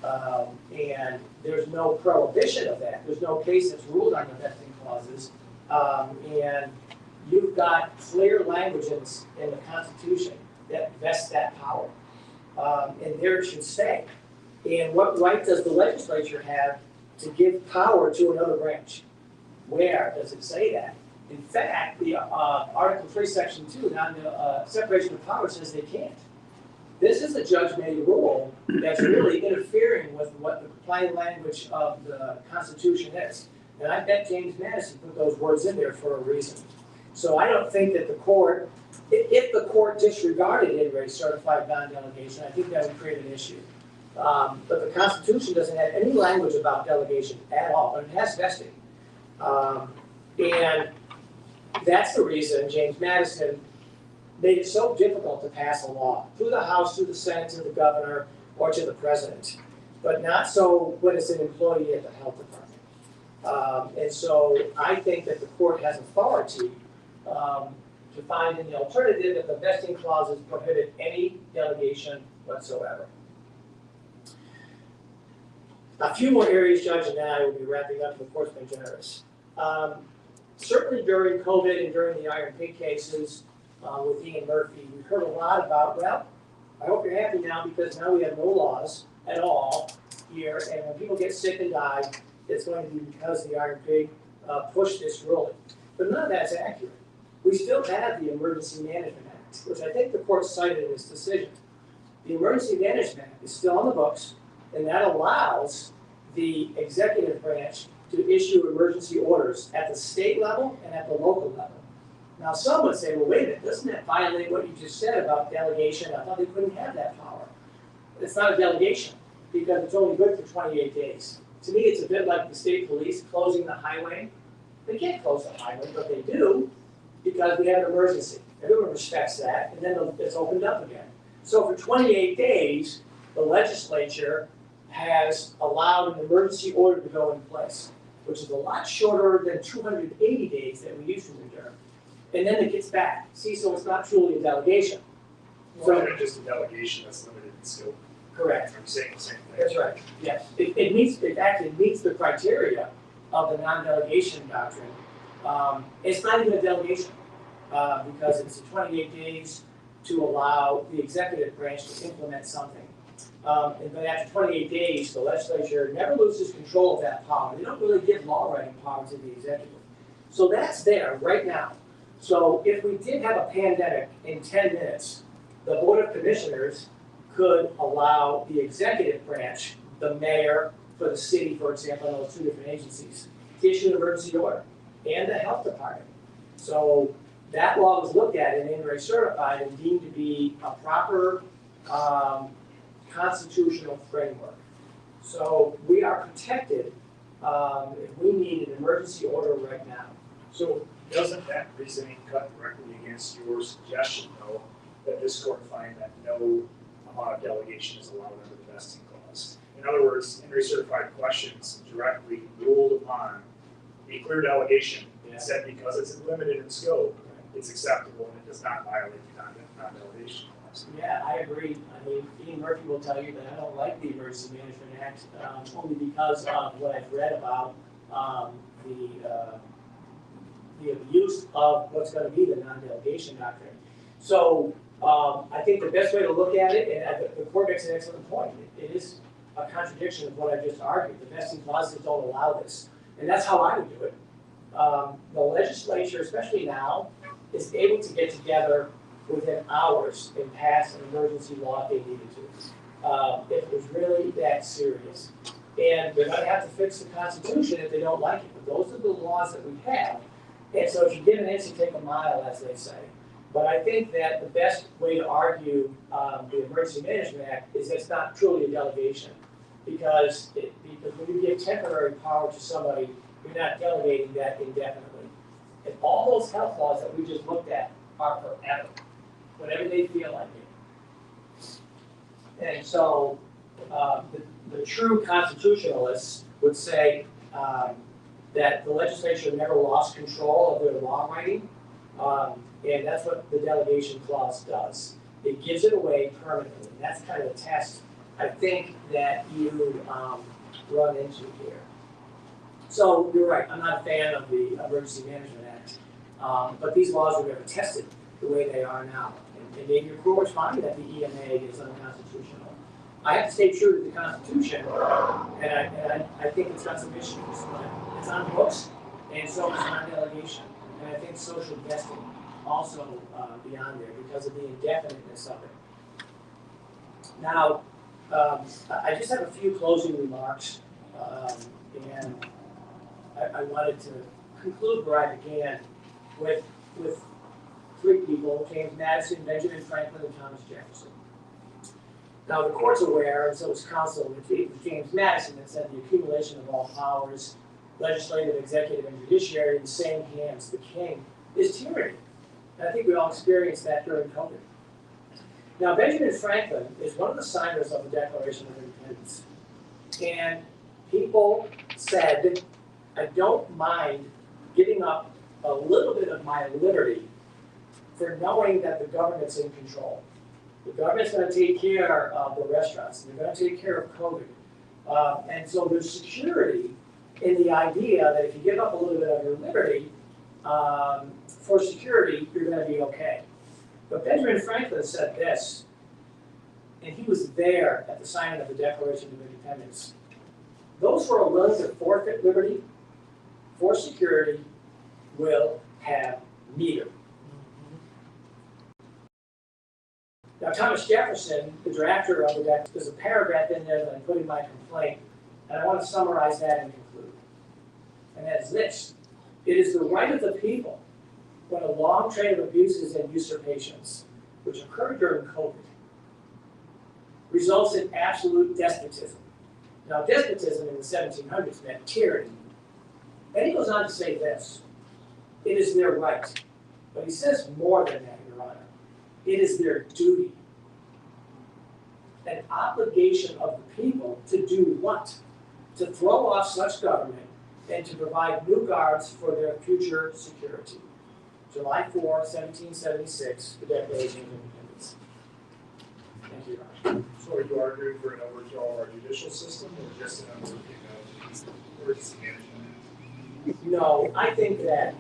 And there's no prohibition of that. There's no case that's ruled on the vesting clauses. And you've got clear language in the Constitution that vests that power. And there it should stay. And what right does the legislature have to give power to another branch? Where does it say that? In fact, the Article 3, Section 2, separation of powers says they can't. This is a judge-made rule that's really interfering with what the plain language of the Constitution is. And I bet James Madison put those words in there for a reason. So I don't think that the court, if the court disregarded in-rate certified non-delegation, I think that would create an issue. But the Constitution doesn't have any language about delegation at all, and it has vesting. And that's the reason James Madison made it so difficult to pass a law through the House, through the Senate, to the governor, or to the president, but not so when it's an employee at the health department. And so I think that the court has authority to find in the alternative that the vesting clauses prohibit any delegation whatsoever. A few more areas, Judge, and then I will be wrapping up. The court's been generous. Certainly during COVID and during the Iron Pig cases with Ian Murphy, we heard a lot about, well, I hope you're happy now because now we have no laws at all here, and when people get sick and die, it's going to be because the Iron Pig pushed this ruling. But none of that's accurate. We still have the Emergency Management Act, which I think the court cited in its decision. The Emergency Management Act is still on the books, and that allows the executive branch to issue emergency orders at the state level and at the local level. Now, some would say, well, wait a minute, doesn't that violate what you just said about delegation? I thought they couldn't have that power. It's not a delegation because it's only good for 28 days. To me, it's a bit like the state police closing the highway. They can't close the highway, but they do because we have an emergency. Everyone respects that, and then it's opened up again. So for 28 days, the legislature has allowed an emergency order to go in place, which is a lot shorter than 280 days that we used to endure. And then it gets back. See, so it's not truly a delegation. More than just a delegation that's limited in scope. Correct. I'm saying the same thing. That's right. Yes. It actually meets the criteria of the non-delegation doctrine. It's not even a delegation because it's 28 days to allow the executive branch to implement something. But after 28 days, the legislature never loses control of that power. They don't really give law writing power to the executive. So that's there right now. So if we did have a pandemic in 10 minutes, the Board of Commissioners could allow the executive branch, the mayor for the city, for example, and those two different agencies, to issue an emergency order, and the health department. So that law was looked at and in-rate certified and deemed to be a proper constitutional framework. So we are protected if we need an emergency order right now. So doesn't that reasoning cut directly against your suggestion, though, that this court find that no amount of delegation is allowed under the vesting clause? In other words, in recertified questions directly ruled upon a clear delegation and said because it's limited in scope, it's acceptable and it does not violate the non-delegation clause. Yeah, I agree. I mean, Ian Murphy will tell you that I don't like the Emergency Management Act, only because of what I've read about the abuse of what's going to be the non-delegation doctrine. So I think the best way to look at it, and the court makes an excellent point, it is a contradiction of what I just argued. The vesting clauses don't allow this. And that's how I would do it. The legislature, especially now, is able to get together within hours and pass an emergency law if they needed to. If it was really that serious. And they're going to have to fix the Constitution if they don't like it. But those are the laws that we have. And so if you give an inch, you take a mile, as they say. But I think that the best way to argue the Emergency Management Act is it's not truly a delegation. Because when you give temporary power to somebody, you're not delegating that indefinitely. And all those health laws that we just looked at are forever, whenever they feel like it. And so the true constitutionalists would say that the legislature never lost control of their law writing, and that's what the delegation clause does. It gives it away permanently. And that's kind of a test, I think, that you run into here. So you're right, I'm not a fan of the Emergency Management Act, but these laws were never tested the way they are now. And maybe your court was finding that the EMA is unconstitutional. I have to stay true to the Constitution, and I think it's got some issues. It's on the books, and so is non-delegation. And I think social vesting also beyond there because of the indefiniteness of it. Now, I just have a few closing remarks, and I wanted to conclude where I began with three people: James Madison, Benjamin Franklin, and Thomas Jefferson. Now, the court's aware, and so is counsel, it was James Madison that said the accumulation of all powers, legislative, executive, and judiciary, in the same hands, the king, is tyranny. And I think we all experienced that during COVID. Now, Benjamin Franklin is one of the signers of the Declaration of Independence. And people said, I don't mind giving up a little bit of my liberty for knowing that the government's in control. The government's going to take care of the restaurants. They're going to take care of COVID. And so there's security in the idea that if you give up a little bit of your liberty for security, you're going to be okay. But Benjamin Franklin said this, and he was there at the signing of the Declaration of Independence. Those who are willing to forfeit liberty for security will have neither. Now, Thomas Jefferson, the drafter of the Declaration, there's a paragraph in there that I put in my complaint, and I want to summarize that and conclude. And that is this: it is the right of the people, when a long train of abuses and usurpations, which occurred during COVID, results in absolute despotism. Now, despotism in the 1700s meant tyranny. Then he goes on to say this: it is their right. But he says more than that, Your Honor. It is their duty, an obligation of the people to do what? To throw off such government and to provide new guards for their future security. July 4, 1776, the Declaration of Independence. Thank you, Your Honor. So are you arguing for an overthrow of our judicial system or just an overthrow of the Emergency Management Act? No, I think that,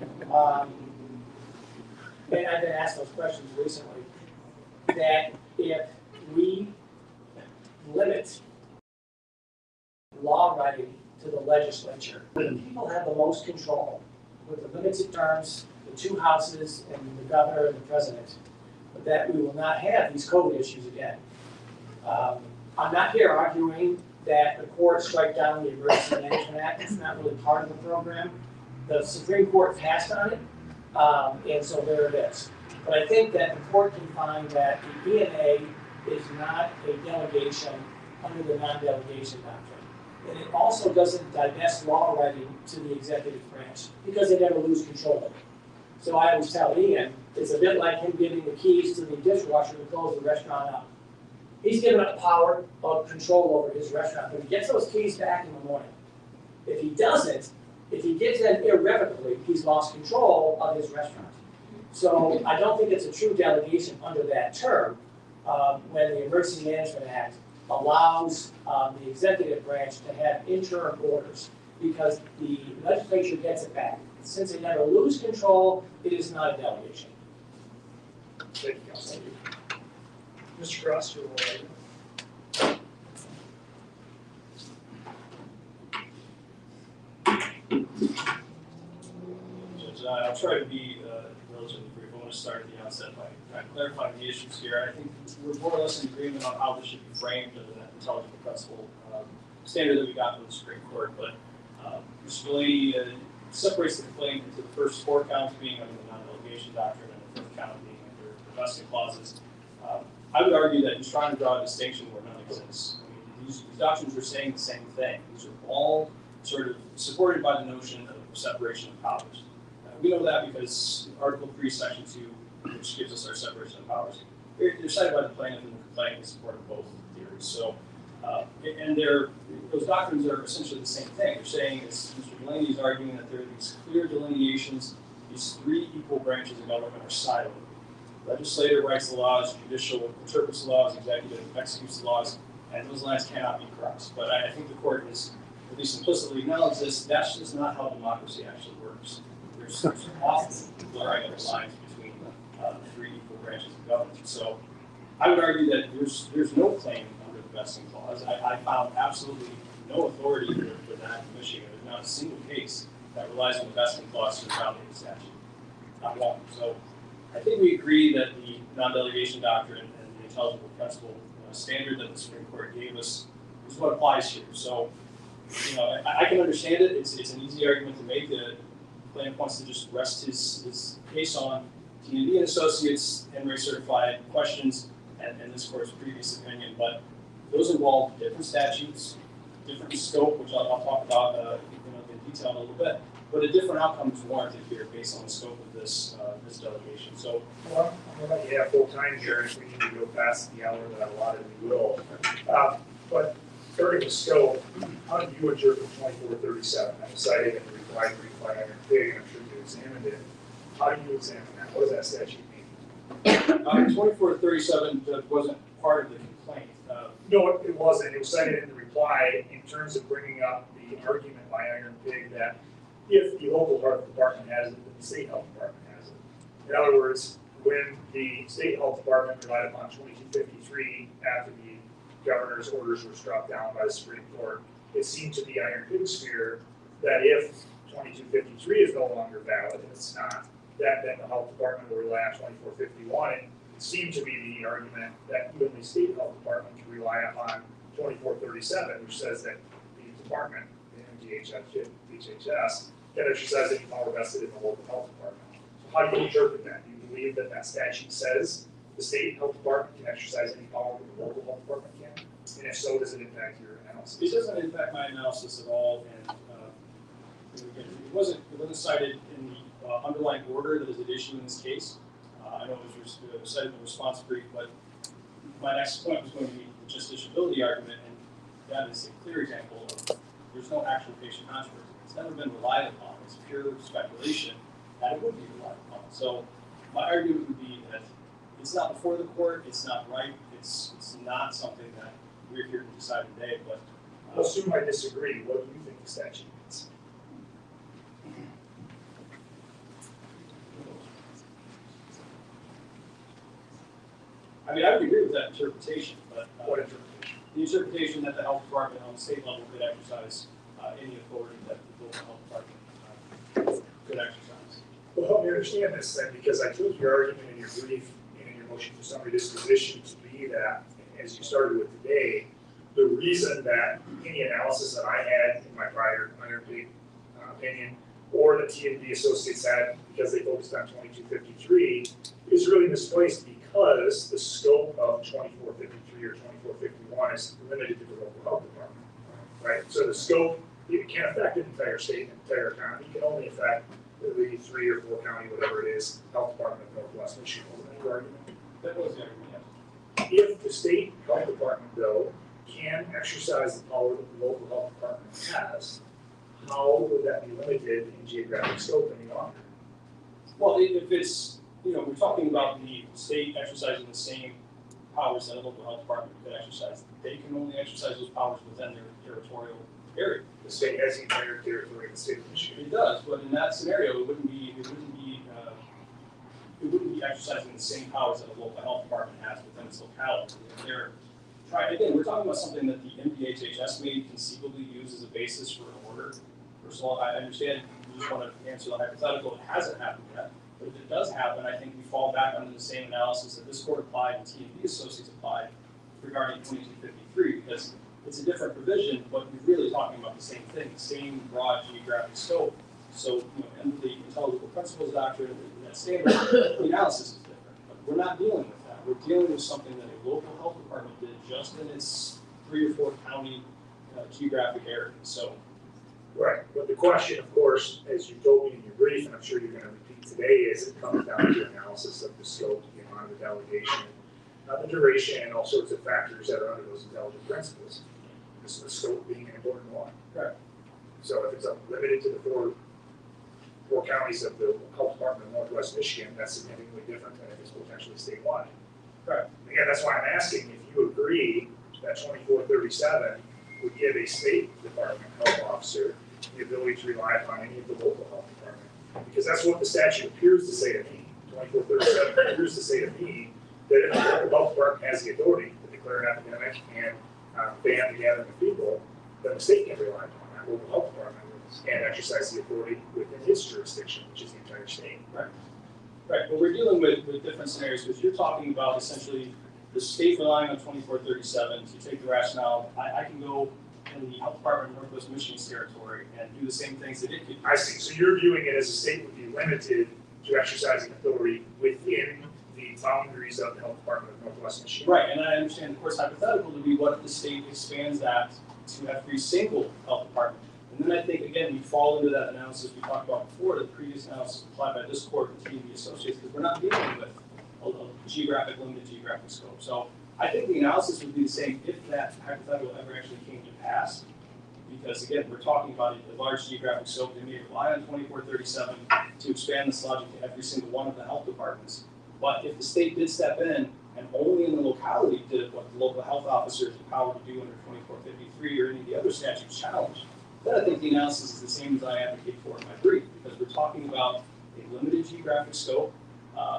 and I've been asked those questions recently, that if we limit law writing to the legislature, the people have the most control with the limited terms, the two houses, and the governor and the president, but that we will not have these COVID issues again. I'm not here arguing that the court strike down the Emergency Management Act. It's not really part of the program. The Supreme Court passed on it, and so there it is. But I think that the court can find that the EMA is not a delegation under the non-delegation doctrine. And it also doesn't divest law writing to the executive branch because they never lose control of it. So I always tell Ian, it's a bit like him giving the keys to the dishwasher to close the restaurant up. He's given up power of control over his restaurant, but he gets those keys back in the morning. If he doesn't, if he gives them irrevocably, he's lost control of his restaurant. So I don't think it's a true delegation under that term when the Emergency Management Act allows the executive branch to have interim orders because the legislature gets it back. Since they never lose control, it is not a delegation. Thank you, Council. Mr. Cross, you're right. Judge, I'll try to be relatively brief. I want to start at the outset by clarifying the issues here. I think we're more or less in agreement on how this should be framed under that intelligible principle standard that we got from the Supreme Court. But Mr. Delaney separates the complaint into the first 4 counts being under the non-delegation doctrine and the 5th count being under the vesting clauses. I would argue that he's trying to draw a distinction where none exists. I mean, these doctrines are saying the same thing. These are all sort of supported by the notion of separation of powers. We know that because Article 3, Section 2, which gives us our separation of powers, they're cited by the plaintiff in the complaint in support of both theories. So, and those doctrines are essentially the same thing. They're saying, as Mr. Delaney is arguing, that there are these clear delineations, these 3 equal branches of government are siloed. Legislature writes the laws, judicial interprets the laws, executive executes the laws, and those lines cannot be crossed. But I think the court has at least implicitly acknowledged this. That's just not how democracy actually works. There's often blurring of the lines between the 3 equal branches of government. So I would argue that there's no claim under the vesting clause. I found absolutely no authority for that in Michigan. There's not a single case that relies on the vesting clause to invalidate the statute. Not one. So I think we agree that the non-delegation doctrine and the intelligible principle standard that the Supreme Court gave us is what applies here. So, you know, I can understand it. It's an easy argument to make. The plaintiff wants to just rest his case on T&D and Associates and certified questions and this court's previous opinion, but those involve different statutes, different scope, which I'll talk about in detail in a little bit. But a different outcome is warranted here based on the scope of this delegation. So, well, I'm going to let you have full time here if we need to go past the hour that I allotted, we will. But starting with scope, how do you interpret 2437? I cited in the reply brief by Iron Pig, and I'm sure you examined it. How do you examine that? What does that statute mean? 2437 wasn't part of the complaint. No, it wasn't. It was cited in the reply in terms of bringing up the argument by Iron Pig that if the local health department has it, then the state health department has it. In other words, when the state health department relied upon 2253 after the governor's orders were struck down by the Supreme Court, it seemed to be Iron Pig's fear that if 2253 is no longer valid, and it's not, that then the health department will rely on 2451. And it seemed to be the argument that even the state health department can rely upon 2437, which says that the department, the MDHS, can exercise any power vested in the local health department. So how do you interpret that? Do you believe that that statute says the state health department can exercise any power that the local health department can? And if so, does it impact your analysis? It doesn't impact my analysis at all, and it wasn't cited in the underlying order that is at issue in this case. I know it was cited in the response brief, but my next point was going to be the justiciability argument, and that is a clear example of there's no actual patient controversy. It's never been relied upon. It's pure speculation that it would be relied upon. So my argument would be that it's not before the court, it's not right, it's not something that we're here to decide today, but I'll assume I disagree. What do you think the statute means? I mean, I would agree with that interpretation, but What interpretation? the interpretation that the health department on the state level could exercise any authority that the local health department could exercise. Well, help me understand this then, because I took your argument in your brief and in your motion for summary disposition to be that, as you started with today, the reason that any analysis that I had in my prior opinion, or the T&D Associates had, because they focused on 2253, is really misplaced because the scope of 2453 or 2451 is limited to the local health department, right? So the scope, it can't affect an entire state, an entire county, it can only affect the 3 or 4 county, whatever it is, health department of Northwest Michigan. Your argument. That was the argument, yes. If the state health department, though, can exercise the power that the local health department has, how would that be limited in geographic scope any longer? Well, if it's, we're talking about the state exercising the same powers that a local health department could exercise, they can only exercise those powers within their territorial area. The state has the entire territory of the state of Michigan. It does, but in that scenario, it wouldn't be exercising the same powers that a local health department has within its locality. Again, we're talking about something that the MDHHS may conceivably use as a basis for an order. First of all, I understand you just want to answer the hypothetical. It hasn't happened yet, but if it does happen, I think we fall back under the same analysis that this court applied and T&B Associates applied regarding 2253, because it's a different provision, but we're really talking about the same thing, the same broad geographic scope. So, and the intelligible principles doctrine, that standard, the analysis is different. But we're not dealing with that. We're dealing with something that a local health department did just in its 3 or 4 county geographic area. So, Right, but the question, of course, as you told me in your brief, and I'm sure you're going to repeat today, is it comes down to analysis of the scope, the amount of the delegation, the duration, and all sorts of factors that are under those intelligent principles. This is the scope being an important one. Correct. So if it's limited to the four counties of the health department of Northwest Michigan, that's significantly different than if it's potentially statewide. Right. Again, that's why I'm asking if you agree that 2437 would give a state department health officer the ability to rely upon any of the local health department. Because that's what the statute appears to say to me. 2437 appears to say to me that if the local health department has the authority to declare an epidemic and ban the gathering of people, then the state can rely upon that local health department and exercise the authority within its jurisdiction, which is the entire state. Right. Right. But we're dealing with different scenarios because you're talking about essentially the state relying on 2437 to take the rationale. I can go in the health department of Northwest Michigan's territory and do the same things that it could do. I see. So you're viewing it as a state would be limited to exercising authority within the boundaries of the health department of Northwest Michigan. Right. And I understand, of course, hypothetical to be what if the state expands that to every single health department. And then I think, again, we fall into that analysis we talked about before, the previous analysis applied by this court and T&B Associates, because we're not dealing with a limited geographic scope. So I think the analysis would be the same if that hypothetical ever actually came to pass. Because, again, we're talking about a large geographic scope. They may rely on 2437 to expand this logic to every single one of the health departments. But if the state did step in and only in the locality did what the local health officer is empowered to do under 2453 or any of the other statutes challenged, then I think the analysis is the same as I advocate for in my brief, because we're talking about a limited geographic scope,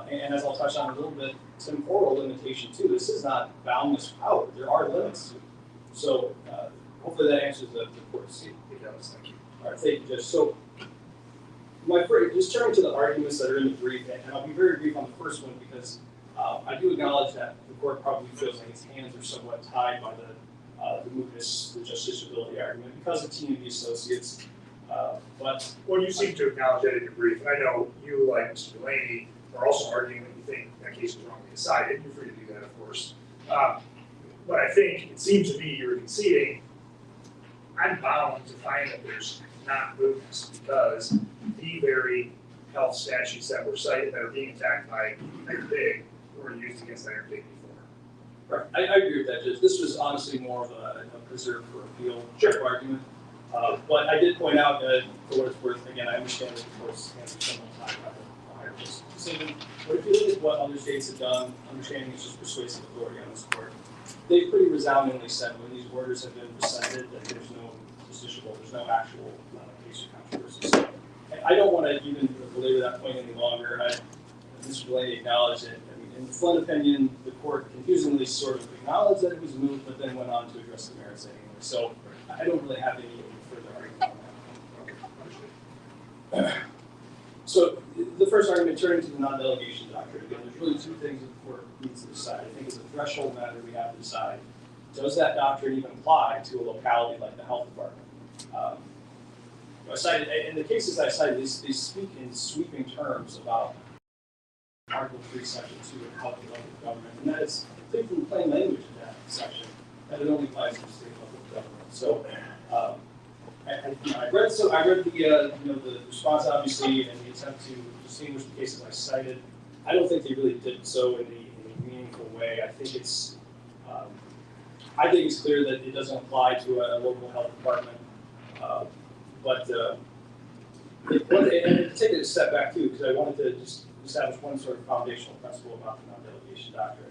and as I'll touch on a little bit, temporal limitation too. This is not boundless power. There are limits to it. So hopefully that answers the court's. It does. Thank you. All right, thank you, Judge. So just turning to the arguments that are in the brief, and I'll be very brief on the first one because I do acknowledge that the court probably feels like its hands are somewhat tied by the mootness, the justiciability argument because of T&B Associates. But you seem to acknowledge that in your brief, and I know you, like Mr. Delaney, are also arguing that you think that case was wrongly decided. You're free to do that, of course. But I think it seems to me you're conceding I'm bound to find that there's not mootness because the very health statutes that were cited that are being attacked by Iron Pig were used against Iron Pig before. right, I agree with that, Judge. This was honestly more of a preserve for appeal type argument. But I did point out that, for what it's worth, again, I understand that the court's hands are somewhat tied by the higher decision. But if you look at what other states have done, understanding it's just persuasive authority on this court, they pretty resoundingly said when these orders have been rescinded that there's no justiciable, there's no actual case or controversy. So I don't want to even belabor that point any longer. Mr. Delaney acknowledged it. I mean, in the Flynn opinion, the court confusingly sort of acknowledged that it was moot, but then went on to address the merits anyway. So I don't really have any further argument on that. So the first argument, turning to the non-delegation doctrine, again, there's really two things that the court needs to decide. I think it's a threshold matter we have to decide. Does that doctrine even apply to a locality like the health department? I cited, in the cases I cited, they speak in sweeping terms about Article 3, Section 2 of health and local government, and that is clear from the plain language of that section that it only applies to state and local government. So I read the the response obviously and the attempt to distinguish the cases I cited. I don't think they really did so in a meaningful way. I think it's clear that it doesn't apply to a local health department. But to take it a step back too, because I wanted to just establish one sort of foundational principle about the non-delegation doctrine,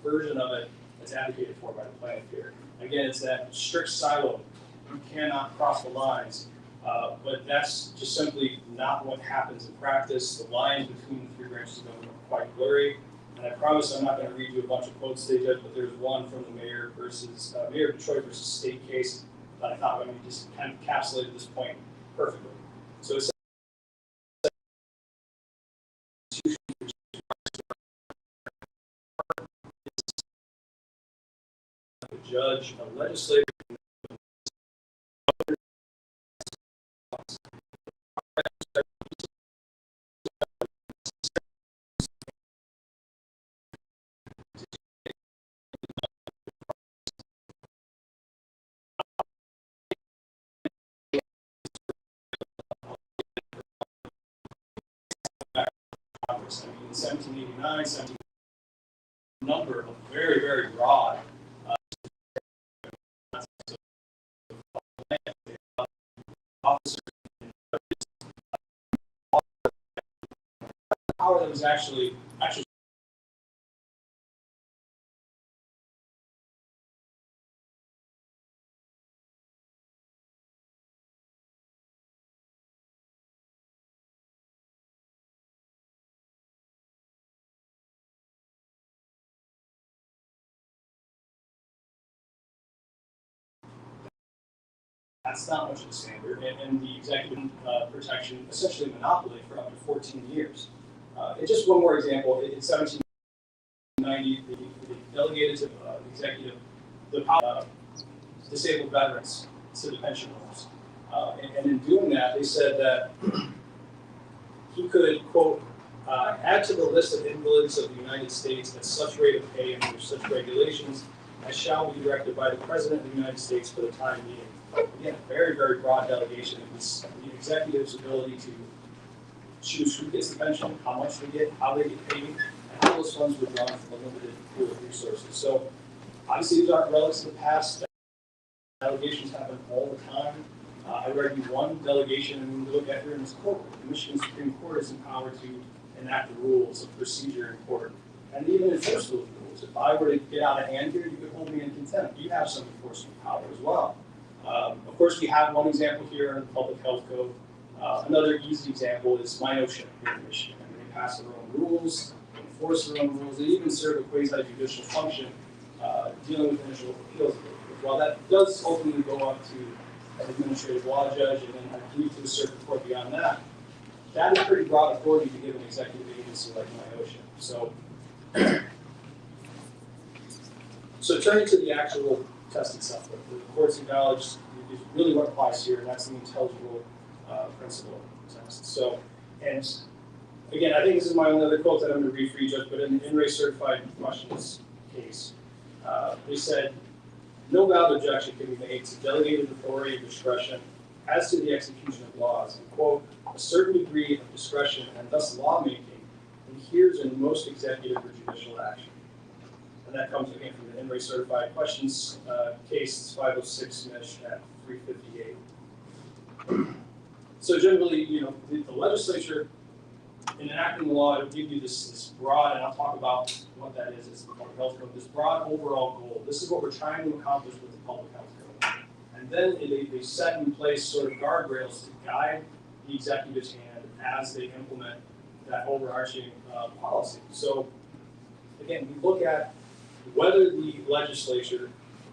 the version of it that's advocated for by the plaintiff here. Again, it's that strict silo. You cannot cross the lines, but that's just simply not what happens in practice. The lines between the three branches of government are quite blurry, and I promise I'm not going to read you a bunch of quotes today, Judge, but there's one from the Mayor of Detroit versus State case that I thought maybe just kind of encapsulated this point perfectly. So it's a judge, a legislator. Congress. I mean, in 1789, 17 number of very, very broad officers. Power that was actually that's not much of a standard, and the executive protection, essentially monopoly for up to 14 years. And just one more example, in 1790, they delegated to the executive the power disabled veterans to the pension rules. And in doing that, they said that he could, quote, add to the list of invalids of the United States at such rate of pay and under such regulations as shall be directed by the President of the United States for the time being. Again, a very, very broad delegation. It was the executive's ability to choose who gets the pension, how much they get, how they get paid, and how those funds were drawn from a limited pool of resources. So obviously these aren't relics of the past. Delegations happen all the time. I read you one delegation, and we look at here in this court. The Michigan Supreme Court is empowered to enact the rules of procedure in court, and even enforce those rules. If I were to get out of hand here, you could hold me in contempt. You have some enforcement power as well. Of course, we have one example here in the Public Health Code. Another easy example is MINOSHA here in Michigan. I mean, they pass their own rules, enforce their own rules. They even serve a quasi-judicial function dealing with initial appeals. While that does ultimately go up to an administrative law judge and then continue to a circuit court beyond that, that is pretty broad authority to give an executive agency like MINOSHA. So turning to the actual test itself, the courts acknowledge is really what applies here, and that's the intelligible principle test. So, and again, I think this is my only other quote that I'm going to read for you, Judge, but in the in-res certified questions case, they said, no valid objection can be made to delegated authority or discretion as to the execution of laws, and quote, a certain degree of discretion and thus lawmaking adheres in most executive or judicial action. And that comes again from the in-res certified questions case, 506 Mich at 358. So generally, the legislature, in enacting the law, it'll give you this broad, and I'll talk about what that is, it's the Public Health Code, this broad overall goal. This is what we're trying to accomplish with the Public Health Code. And then they set in place sort of guardrails to guide the executive's hand as they implement that overarching policy. So again, we look at whether the legislature,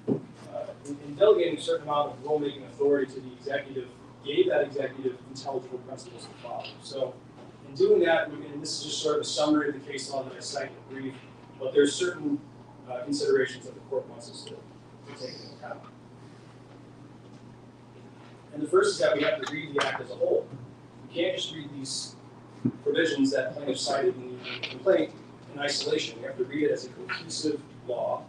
in delegating a certain amount of rulemaking authority to the executive, gave that executive intelligible principles to follow. So in doing that, and this is just sort of a summary of the case law that I cite in the brief, but there's certain considerations that the court wants us to take into account. And the first is that we have to read the act as a whole. We can't just read these provisions that plaintiffs cited in the complaint in isolation. We have to read it as a cohesive law.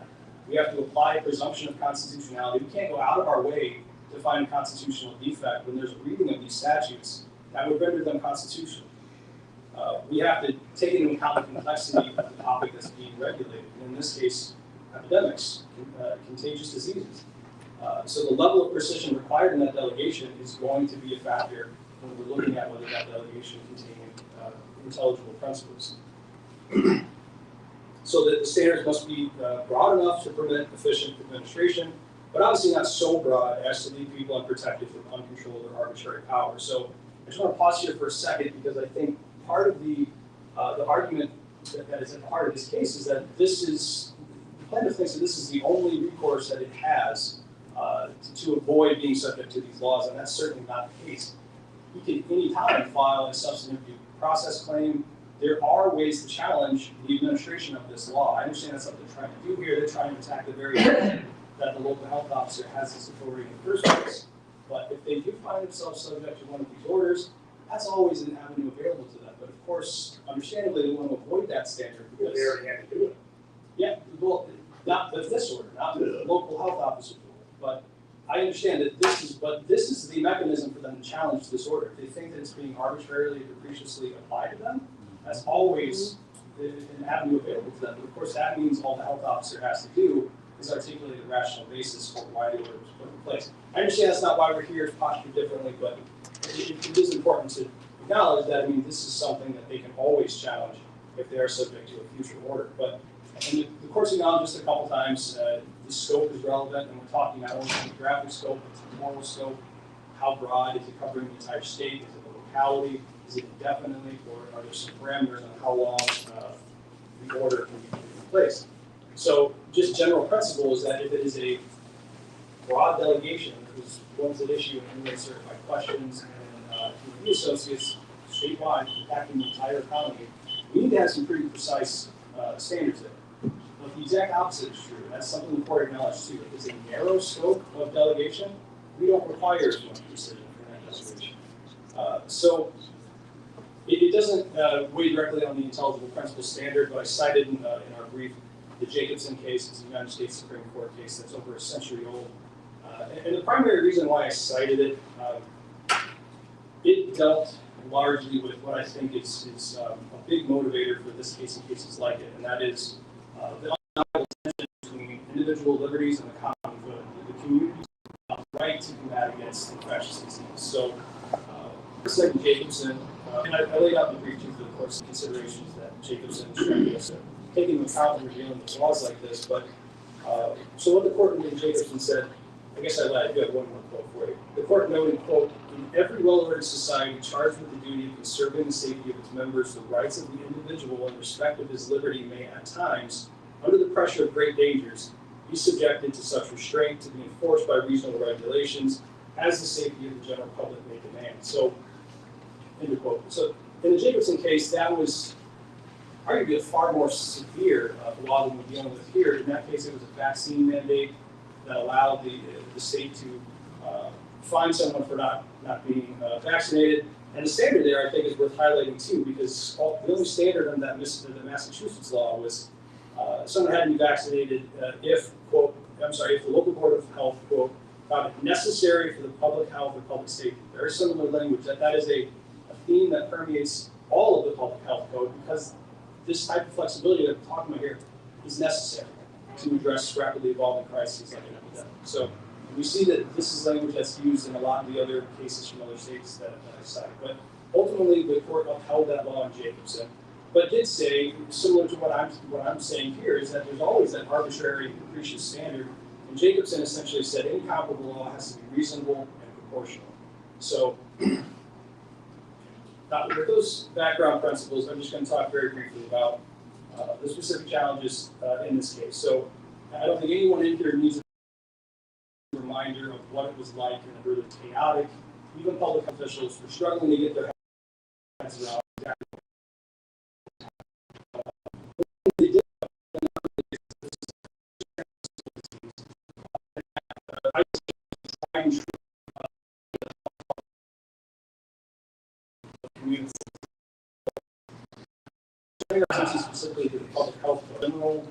We have to apply a presumption of constitutionality. We can't go out of our way to find a constitutional defect when there's a reading of these statutes that would render them constitutional. We have to take into account the complexity of the topic that's being regulated. And in this case, epidemics, contagious diseases. So the level of precision required in that delegation is going to be a factor when we're looking at whether that delegation contains intelligible principles. So that the standards must be broad enough to permit efficient administration, but obviously not so broad as to leave people unprotected from uncontrolled or arbitrary power. So I just want to pause here for a second because I think part of the argument that is at the heart of this case is that the plaintiff thinks that this is the only recourse that it has to avoid being subject to these laws, and that's certainly not the case. He can anytime file a substantive due process claim. There are ways to challenge the administration of this law. I understand that's what they're trying to do here. They're trying to attack the very reason that the local health officer has this authority in the first place. But if they do find themselves subject to one of these orders, that's always an avenue available to them. But of course, understandably, they want to avoid that standard because They already had to do it. yeah, well, not with this order, not with the local health officer order. But I understand that this is the mechanism for them to challenge this order. If they think that it's being arbitrarily or capriciously applied to them, that's always an avenue available to them. But of course, that means all the health officer has to do is articulate a rational basis for why the order was put in place. I understand that's not why we're here, it's postured differently, but it is important to acknowledge that, I mean, this is something that they can always challenge if they are subject to a future order. But and the court's acknowledged just a couple times, the scope is relevant, and we're talking not only the geographic scope, but the moral scope. How broad is it covering the entire state? Is it the locality? Is it indefinitely, or are there some parameters on how long the order can be in place? So just general principle is that if it is a broad delegation, because one's at issue in inmate certified questions and review associates statewide impacting the entire economy, we need to have some pretty precise standards there. But the exact opposite is true. That's something the court acknowledged too. If it's a narrow scope of delegation, we don't require as much precision for that delegation. So it doesn't weigh directly on the intelligible principle standard, but I cited in our brief the Jacobson case. It's a United States Supreme Court case that's over a century old. And the primary reason why I cited it, it dealt largely with what I think is a big motivator for this case and cases like it, and that is the undeniable tension between individual liberties and the common good, the community's right to combat against infectious disease. So, just like Jacobson, and I laid out in the brief too for the court's considerations that Jacobson should us taking into account when we're dealing with laws like this. But so what the court in Jacobson said, I guess I lied. I do have one more quote for you. The court noted, quote, "In every well-ordered society charged with the duty of conserving the safety of its members, the rights of the individual in respect of his liberty may at times, under the pressure of great dangers, be subjected to such restraint to be enforced by reasonable regulations as the safety of the general public may demand." So, end of quote. So, in the Jacobson case, that was arguably a far more severe law than we're dealing with here. In that case, it was a vaccine mandate that allowed the state to fine someone for not being vaccinated. And the standard there, I think, is worth highlighting too, because the only standard on that the Massachusetts law was someone had to be vaccinated if, quote, if the local board of health, quote, found it necessary for the public health or public safety. Very similar language. That is a theme that permeates all of the public health code, because this type of flexibility that we're talking about here is necessary to address rapidly evolving crises like an epidemic. So we see that this is language that's used in a lot of the other cases from other states that I cite. But ultimately, the court upheld that law in Jacobson, but did say, similar to what I'm saying here, is that there's always that arbitrary, capricious standard. And Jacobson essentially said any comparable law has to be reasonable and proportional. So with those background principles, I'm just going to talk very briefly about the specific challenges in this case. So I don't think anyone in here needs a reminder of what it was like in a really chaotic, even public officials were struggling to get their heads around exactly what they did. Community. Specifically to the public health general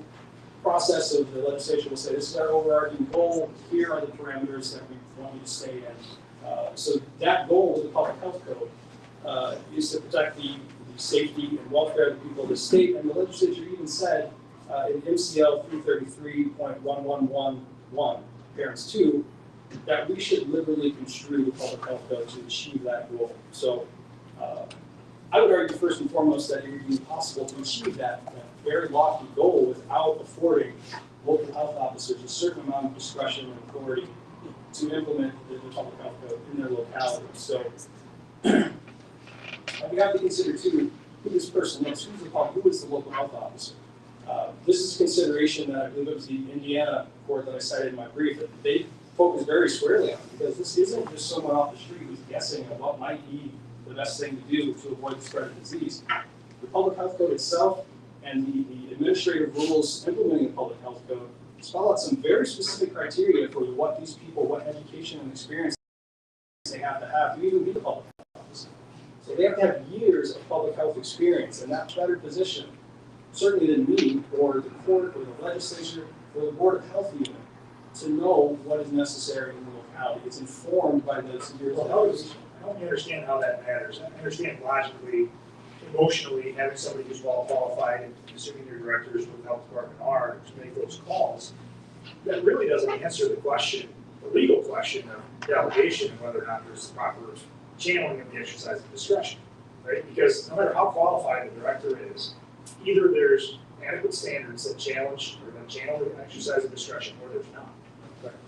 process of the legislature will say, this is our overarching goal, here are the parameters that we want you to stay in. So that goal of the public health code is to protect the safety and welfare of the people of the state, and the legislature even said in MCL 333.1111, parents 2, that we should liberally construe the public health code to achieve that goal. So I would argue first and foremost that it would be impossible to achieve that very lofty goal without affording local health officers a certain amount of discretion and authority to implement the public health code in their locality. So we have to consider too who this person is, who is the local health officer. This is consideration that I believe it was the Indiana court that I cited in my brief that they focus very squarely on, because this isn't just someone off the street who's guessing at what might be the best thing to do to avoid the spread of disease. The public health code itself and the administrative rules implementing the public health code spell out some very specific criteria for what these people, what education and experience they have to even be the public health officer. So they have to have years of public health experience, and that's a better position, certainly than me, or the court, or the legislature, or the Board of Health even, to know what is necessary in the locality. It's informed by those years of education. I don't understand how that matters. I understand logically, emotionally, having somebody who's well qualified, and assuming your directors with the health department are to make those calls. That really doesn't answer the question, the legal question of delegation and whether or not there's proper channeling of the exercise of discretion, right? Because no matter how qualified the director is, either there's adequate standards that challenge or that channel the exercise of discretion, or there's not.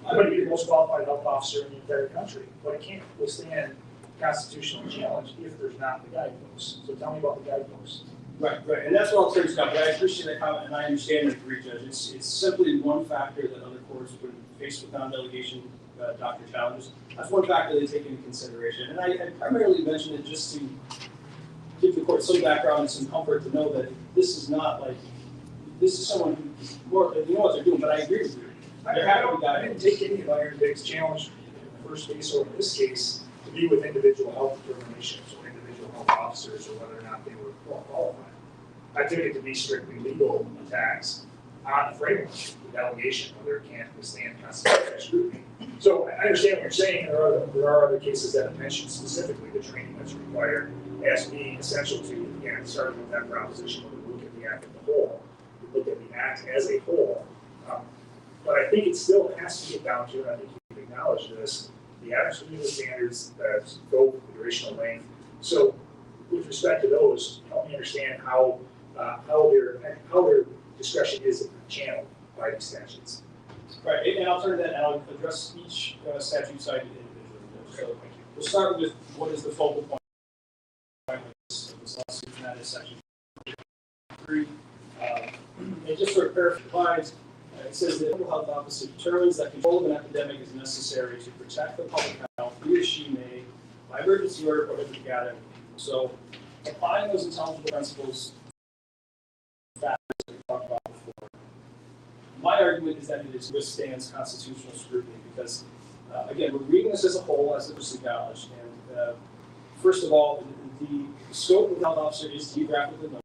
I might be the most qualified health officer in the entire country, but I can't withstand constitutional challenge if there's not the guideposts. So tell me about the guideposts. Right, and that's what I'll turn to now, but I appreciate that comment, and I understand and agree, Judge. It's simply one factor that other courts would face with non-delegation doctor challenges. That's one factor they take into consideration. And I primarily mentioned it just to give the court some background and some comfort to know that this is not like, this is someone who's more, you know what they're doing, but I agree with you. I didn't take any of Iron Dig's challenge in the first case or in this case to be with individual health determinations or individual health officers or whether or not they were well qualified. I took it to be strictly legal attacks on the framework, the delegation, whether it can't withstand constitutional scrutiny. So I understand what you're saying. There are other cases that have mentioned specifically the training that's required as being essential to, again, starting with that proposition where we look at the act as a whole, we look at the act as a whole. But I think it still has to get down to, and I think you've acknowledged this, the average legal standards that go with the durational length. So with respect to those, help me understand how their discretion is channeled by these statutes. Right, and I'll turn to that and I'll address each statute cited individually. So we'll start with what is the focal point of this lawsuit, and that is section 3. And just for clarification, it says that the local health officer determines that control of an epidemic is necessary to protect the public health. He or she may, by emergency order, prohibit the gathering. So applying those intelligible principles factors that we talked about before, my argument is that it withstands constitutional scrutiny because, again, we're reading this as a whole, as it was acknowledged. And first of all, the scope of the health officer is geographically limited.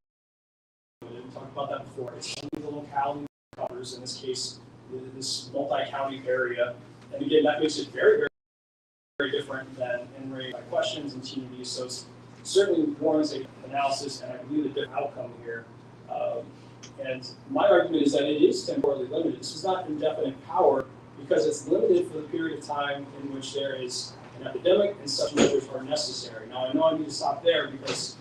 We talked about that before. It's only the locality that covers, in this case, this multi-county area. And again, that makes it very, very, very different than NRA by questions and TNV. So it's certainly warrants an analysis, and I believe a different outcome here. And my argument is that it is temporally limited. This is not indefinite power because it's limited for the period of time in which there is an epidemic and such measures are necessary. Now, I know I need to stop there because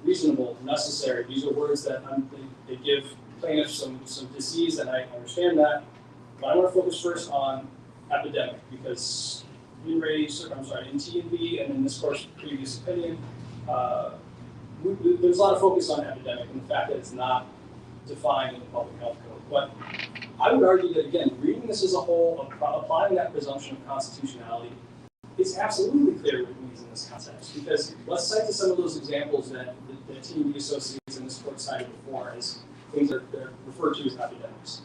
reasonable, necessary, these are words that they give plaintiffs some disease, and I understand that. But I want to focus first on epidemic because in TNV and in this court's previous opinion, there's a lot of focus on epidemic and the fact that it's not defined in the public health code. But I would argue that, again, reading this as a whole, applying that presumption of constitutionality, it's absolutely clear what it means in this context. Because let's cite to some of those examples that TNV associates in this court cited before as things that are referred to as epidemics.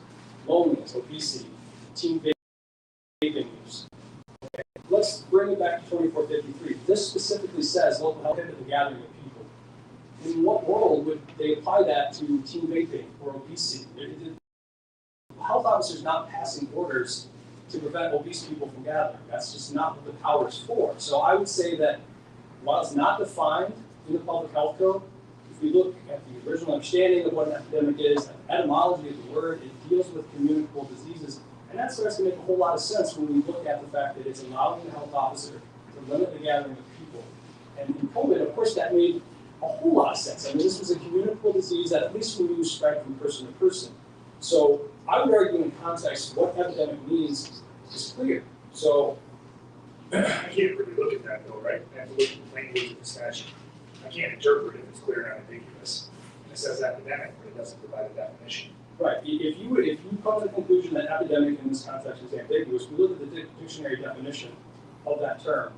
Loneliness, obesity, teen vaping use. Okay. Let's bring it back to 2453. This specifically says local health at the gathering of people. In what world would they apply that to teen vaping or obesity? The health officer is not passing orders to prevent obese people from gathering. That's just not what the power is for. So I would say that while it's not defined in the public health code, if we look at the original understanding of what an epidemic is, the etymology of the word, it deals with communicable diseases. And that starts to make a whole lot of sense when we look at the fact that it's allowing the health officer to limit the gathering of people. And in COVID, of course, that made a whole lot of sense. I mean, this was a communicable disease that at least we knew spread from person to person. So I would argue in context, what epidemic means is clear. So I can't really look at that though, right? I have to look at the language of the statute. I can't interpret if it's clear and ambiguous. It says epidemic, but it doesn't provide a definition. right, if you come to the conclusion that epidemic in this context is ambiguous, we look at the dictionary definition of that term.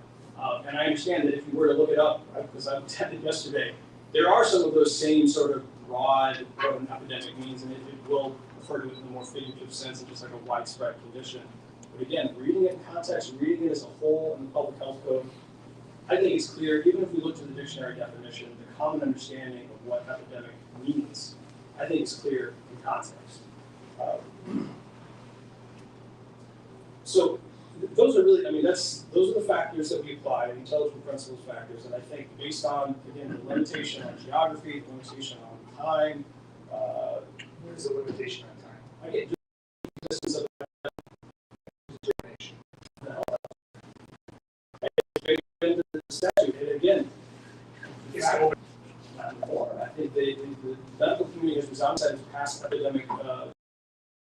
And I understand that if you were to look it up, because I looked at it yesterday, there are some of those same sort of broad what an epidemic means, and it will refer to it in a more figurative sense of just like a widespread condition. But again, reading it in context, reading it as a whole in the public health code, I think it's clear, even if we look to the dictionary definition, the common understanding of what epidemic means, I think it's clear in context. So those are really, I mean, those are the factors that we apply, the intelligent principles factors, and I think based on, again, the limitation on geography, the limitation on time, What is the limitation on time? I get distance of the health into the statute, and again, Is it open? not more. I think the medical community has resigned to past epidemic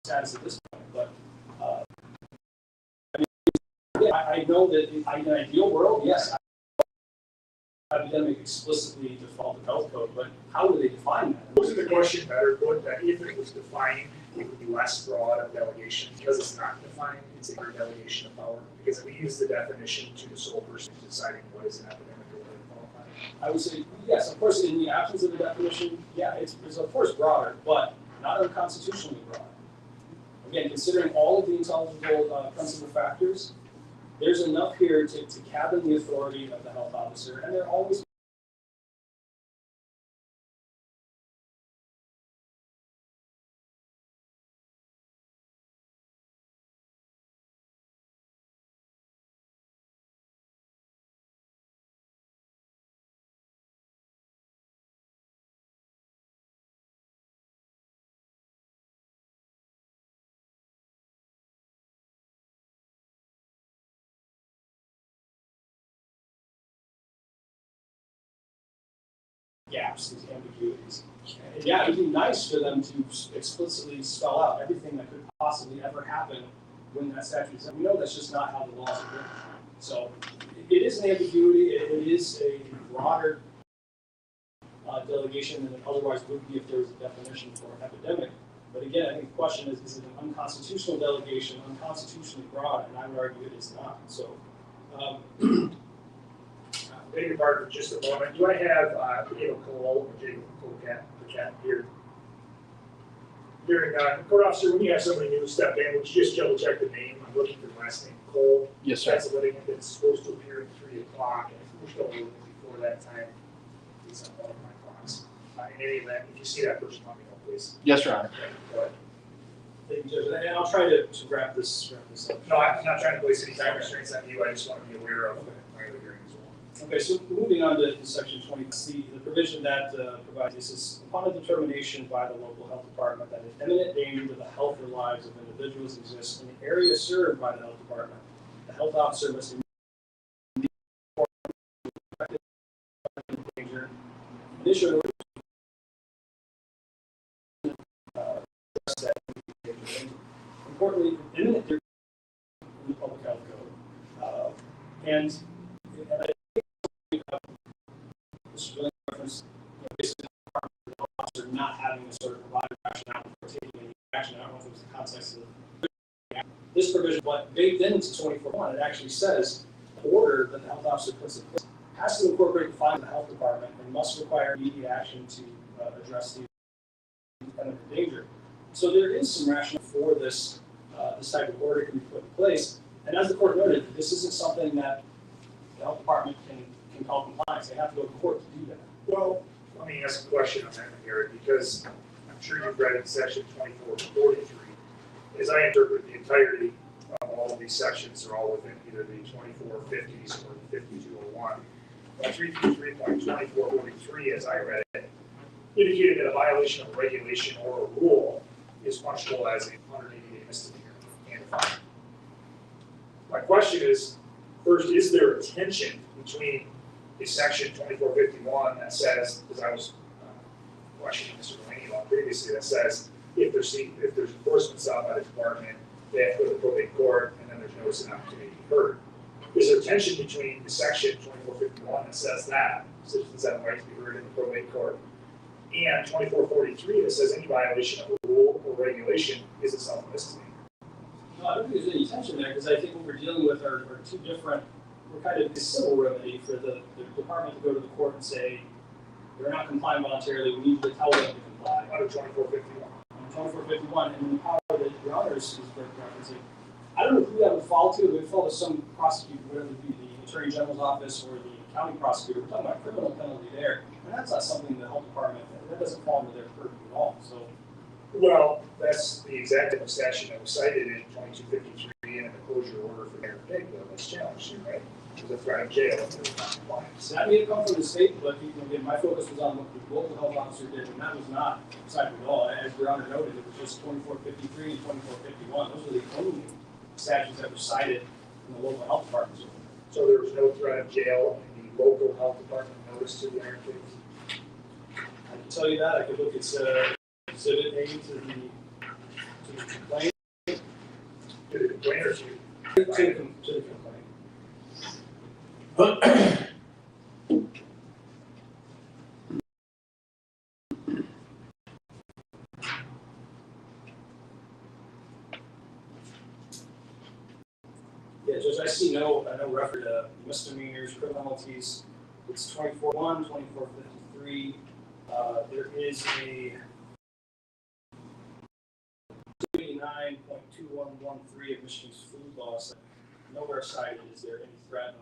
status at this point, but I know that in an ideal world, yes, epidemic explicitly default the health code, but how do they define that? Wasn't the question better, Gordon, that if it was defined, it would be less broad of delegation? Because it's not defined, it's a delegation of power. Because we use the definition to the sole person deciding what is an epidemic or what it qualifies. I would say, yes, of course, in the absence of a definition, yeah, it's of course broader, but not unconstitutionally broad. Again, considering all of the intelligible principal factors, there's enough here to cabin the authority of the health officer, and there always gaps, these ambiguities. And yeah, it'd be nice for them to explicitly spell out everything that could possibly ever happen when that statute is. We know that's just not how the laws are written. So it is an ambiguity. It is a broader delegation than it otherwise would be if there was a definition for an epidemic. But again, I think the question is it an unconstitutional delegation, unconstitutionally broad? And I would argue it is not. So. Beg your pardon for just a moment. Do I have Gaylord Cole or Jacob Colcat here? Hearing none. Court officer, when you have somebody new step in, would you just double check the name? I'm looking for the last name, Cole. Yes, sir. That's a litigant that's supposed to appear at 3 o'clock. And we're still looking before that time. It's on one of my clocks. In any event, if you see that person, let me know, please. Yes, Your Honor. Okay, go ahead. Thank you, Judge. And I'll try to wrap this up. No, I'm not trying to place any time restraints on you. I just want to be aware of my other hearing as well. Okay, so moving on to section 20C, the provision that provides this is upon a determination by the local health department that an imminent danger to the health or lives of individuals exists in the area served by the health department, the health officer must immediately report the danger, initial importantly, imminent danger in the public health code, and I this really reference, basically the health officer not having a sort of provided rationale for taking any action. I don't know if it was the context of this provision, but baked into 24.1, it actually says the order that the health officer puts in place has to incorporate the findings of the health department and must require immediate action to address the independent danger. So there is some rationale for this this type of order can be put in place. And as the court noted, this isn't something that the health department can call compliance. They have to go to court to do that. Well, let me ask a question on that, Garrett, because I'm sure you've read in section 2443 as I interpret the entirety of all of these sections, are all within either the 2450s or the 5201. 333.2443, as I read it, indicated that a violation of a regulation or a rule is punishable as a 180-day misdemeanor and a fine. My question is, first, is there a tension between a section 2451 that says, as I was questioning Mr. Delaney about previously, that says if there's enforcement sought by the department, they have to go to the probate court, and then there's notice and opportunity to be heard. Is there tension between the section 2451 that says that citizens have the right to be heard in the probate court, and 2443 that says any violation of a rule or regulation is itself a misdemeanor? No, I don't think there's any tension there, because I think what we're dealing with are two different, we're kind of a civil remedy for the department to go to the court and say, they're not complying voluntarily, we need to tell them to comply. Under 2451. 2451, and then the power that your honors is referencing. I don't know who that would fall to. It would fall to some prosecutor, whether it be the Attorney General's office or the county prosecutor. We're talking about criminal penalty there, and that's not something the health department, that doesn't fall under their purview at all. So, well, that's the exact type of statute that was cited in 2253 and in the closure order for Mayor Pig, though, that's challenged here, right? There's a threat of jail if there's non-compliance. that may have come from the state, but again, my focus was on what the local health officer did, and that was not decided at all. As your honor noted, it was just 2453 and 2451. Those were the only statutes that were cited in the local health department. So there was no threat of jail in the local health department notice to the Iron Pigs? I can tell you that. I could look at Exhibit A to the complaint. To the complaint or to To the complaint. Yeah, Judge, I see no record of misdemeanors, criminalities. It's 24-1, 2453. There is a 29.2113 of Michigan's food laws. Nowhere cited is there any threat of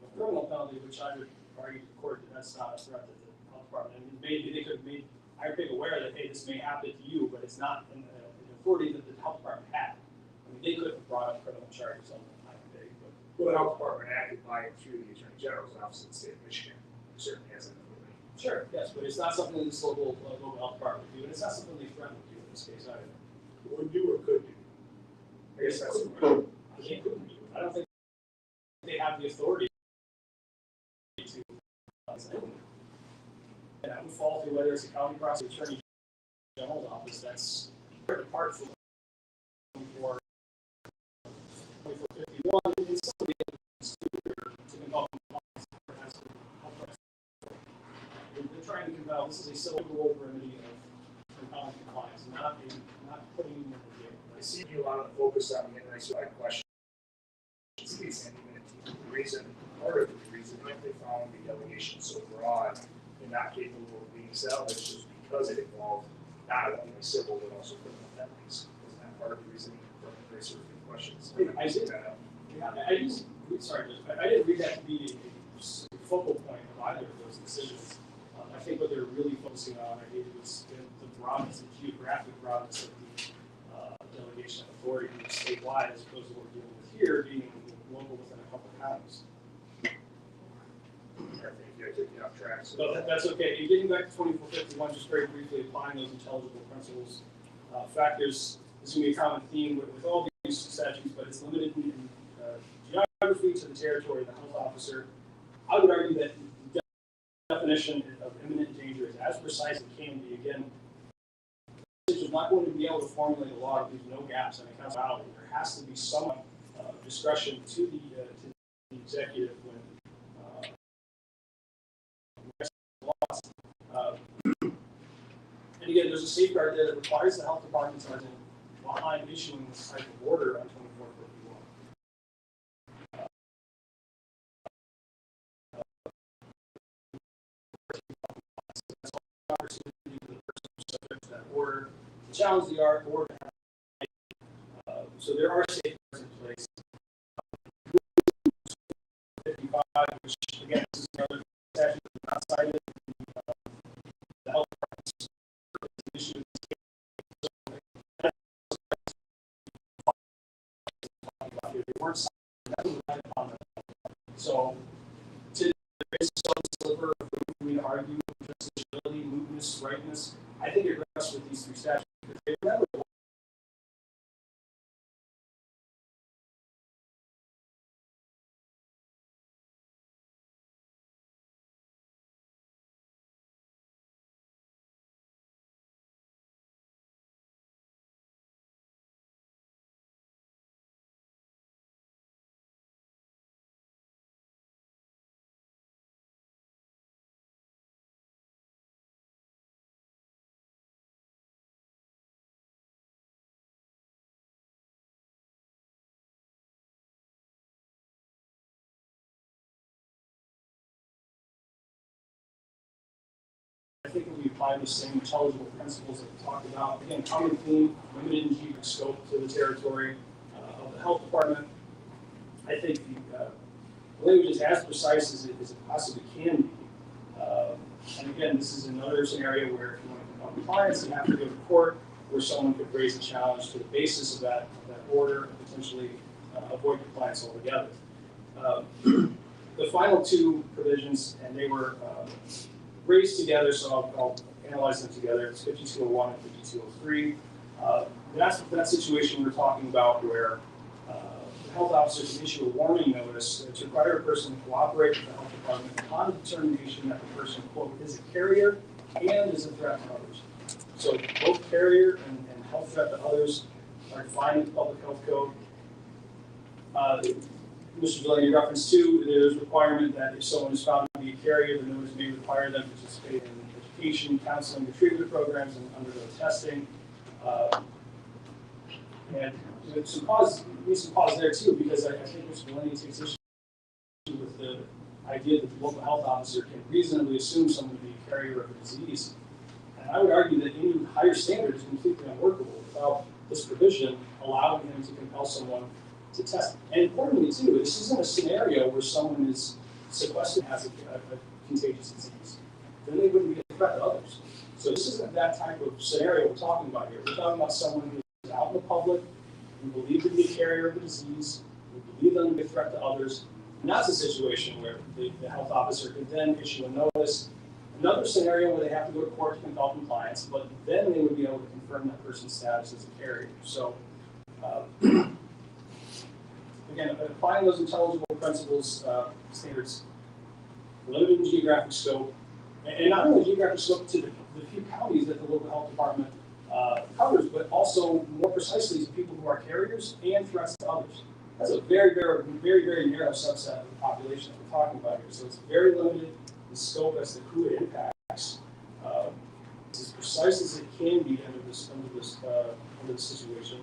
a criminal penalty, which I would argue to the court that that's not a threat to the health department. And maybe they could have made Iron Pig aware that, hey, this may happen to you, but it's not an authority that the health department had. I mean, they could have brought up criminal charges on Iron Pig, but well, the health department acted by and through the Attorney General's office in the state of Michigan. It certainly has an authority. sure, yes, but it's not something that this local health department would do, and it's not something they threaten to do in this case either. Would do or could do? I guess that's the Couldn't do. I don't think they have the authority to and that would fall through whether it's a county prosecutor, Attorney General's office. That's apart from 2451. And some of the evidence too, to compel compliance, they're trying to compel. This is a civil rule remedy of compelling compliance, not putting them in the jail. I see you a lot of the focus on the anti-suicide question. And the reason, part of the reason that they found the delegation so broad and not capable of being salvaged is because it involved not only civil but also criminal penalties. Isn't that part of the reasoning for the very sort of questions? I did. I didn't read that to be a focal point of either of those decisions. I think what they're really focusing on is the broadness, the geographic broadness of the delegation of authority statewide, as opposed to what we're dealing with here, being local within a couple of counties. I think you took me off track. So So that's okay. And getting back to 2451, just very briefly applying those intelligible principles, factors is going to be a common theme with all these statutes, but it's limited in geography to the territory of the health officer. I would argue that the definition of imminent danger is as precise as it can be. Again, is not going to be able to formulate a law that leaves no gaps in accountability. There has to be some discretion to the executive when and again, there's a safeguard there that requires the health department to behind issuing this type of order on 2451. Opportunity for the person who's subject to that order to challenge the order. So there are safeguards in place. 55, which again, this is another statute not cited. The health department's issue So, to raise some sliver of room for me to argue justiciability, mootness, rightness, I think it rests with these three statutes. They remember I think if we apply the same intelligible principles that we talked about, again, common theme, limited in geographic scope to the territory of the health department. I think the language is as precise as it possibly can be. And again, this is another scenario where if you want to compel compliance, you have to go to court where someone could raise a challenge to the basis of that order and potentially avoid compliance altogether. The final two provisions, and they were raised together, so I'll analyze them together. It's 5201 and 5203. That's that situation we're talking about where the health officer can issue a warning notice to require a person to cooperate with the health department upon the determination that the person, quote, is a carrier and is a threat to others. So both carrier and health threat to others are defined in the public health code. Mr. Delaney referenced to, there's a requirement that if someone is found to be a carrier, the notice may require them to participate in education, counseling, and treatment programs and undergo testing. And some pause there too, because I think Mr. Delaney takes issue with the idea that the local health officer can reasonably assume someone to be a carrier of a disease. And I would argue that any higher standard is completely unworkable without this provision allowing him to compel someone to test. And importantly too, this isn't a scenario where someone is sequestered as a contagious disease. Then they wouldn't be a threat to others. So this isn't that type of scenario we're talking about here. We're talking about someone who is out in the public, who believed to be a carrier of the disease, who believed them to be a threat to others. And that's a situation where the health officer could then issue a notice. Another scenario where they have to go to court to compel compliance, but then they would be able to confirm that person's status as a carrier. So, again, applying those intelligible principles, standards, limited in geographic scope, and not only geographic scope to the few counties that the local health department covers, but also more precisely to people who are carriers and threats to others. That's a very, very, very, very narrow subset of the population that we're talking about here. So it's very limited in scope as to who it impacts. It's as precise as it can be under this situation.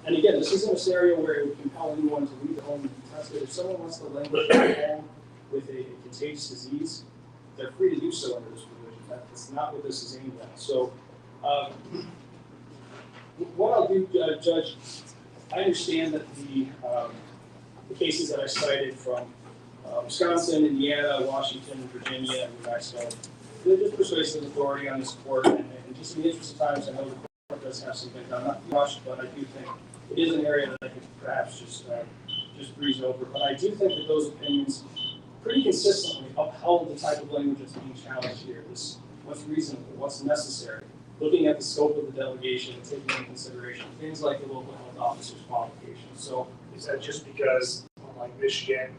And again, this isn't a scenario where it would compel anyone to leave the home and be tested. If someone wants to languish at home with a contagious disease, they're free to do so under this provision. That's not what this is aimed at. So, what I'll do, Judge, I understand that the cases that I cited from Wisconsin, Indiana, Washington, Virginia, and New Mexico, they're just persuasive authority on this court. And just in the interest of time, I know the court does have some things. I'm not rushed, but I do think it is an area that I could perhaps just breeze over. But I do think that those opinions pretty consistently upheld the type of language that's being challenged here. This, what's reasonable, what's necessary, looking at the scope of the delegation and taking into consideration things like the local health officer's qualifications. So is that just because, unlike Michigan,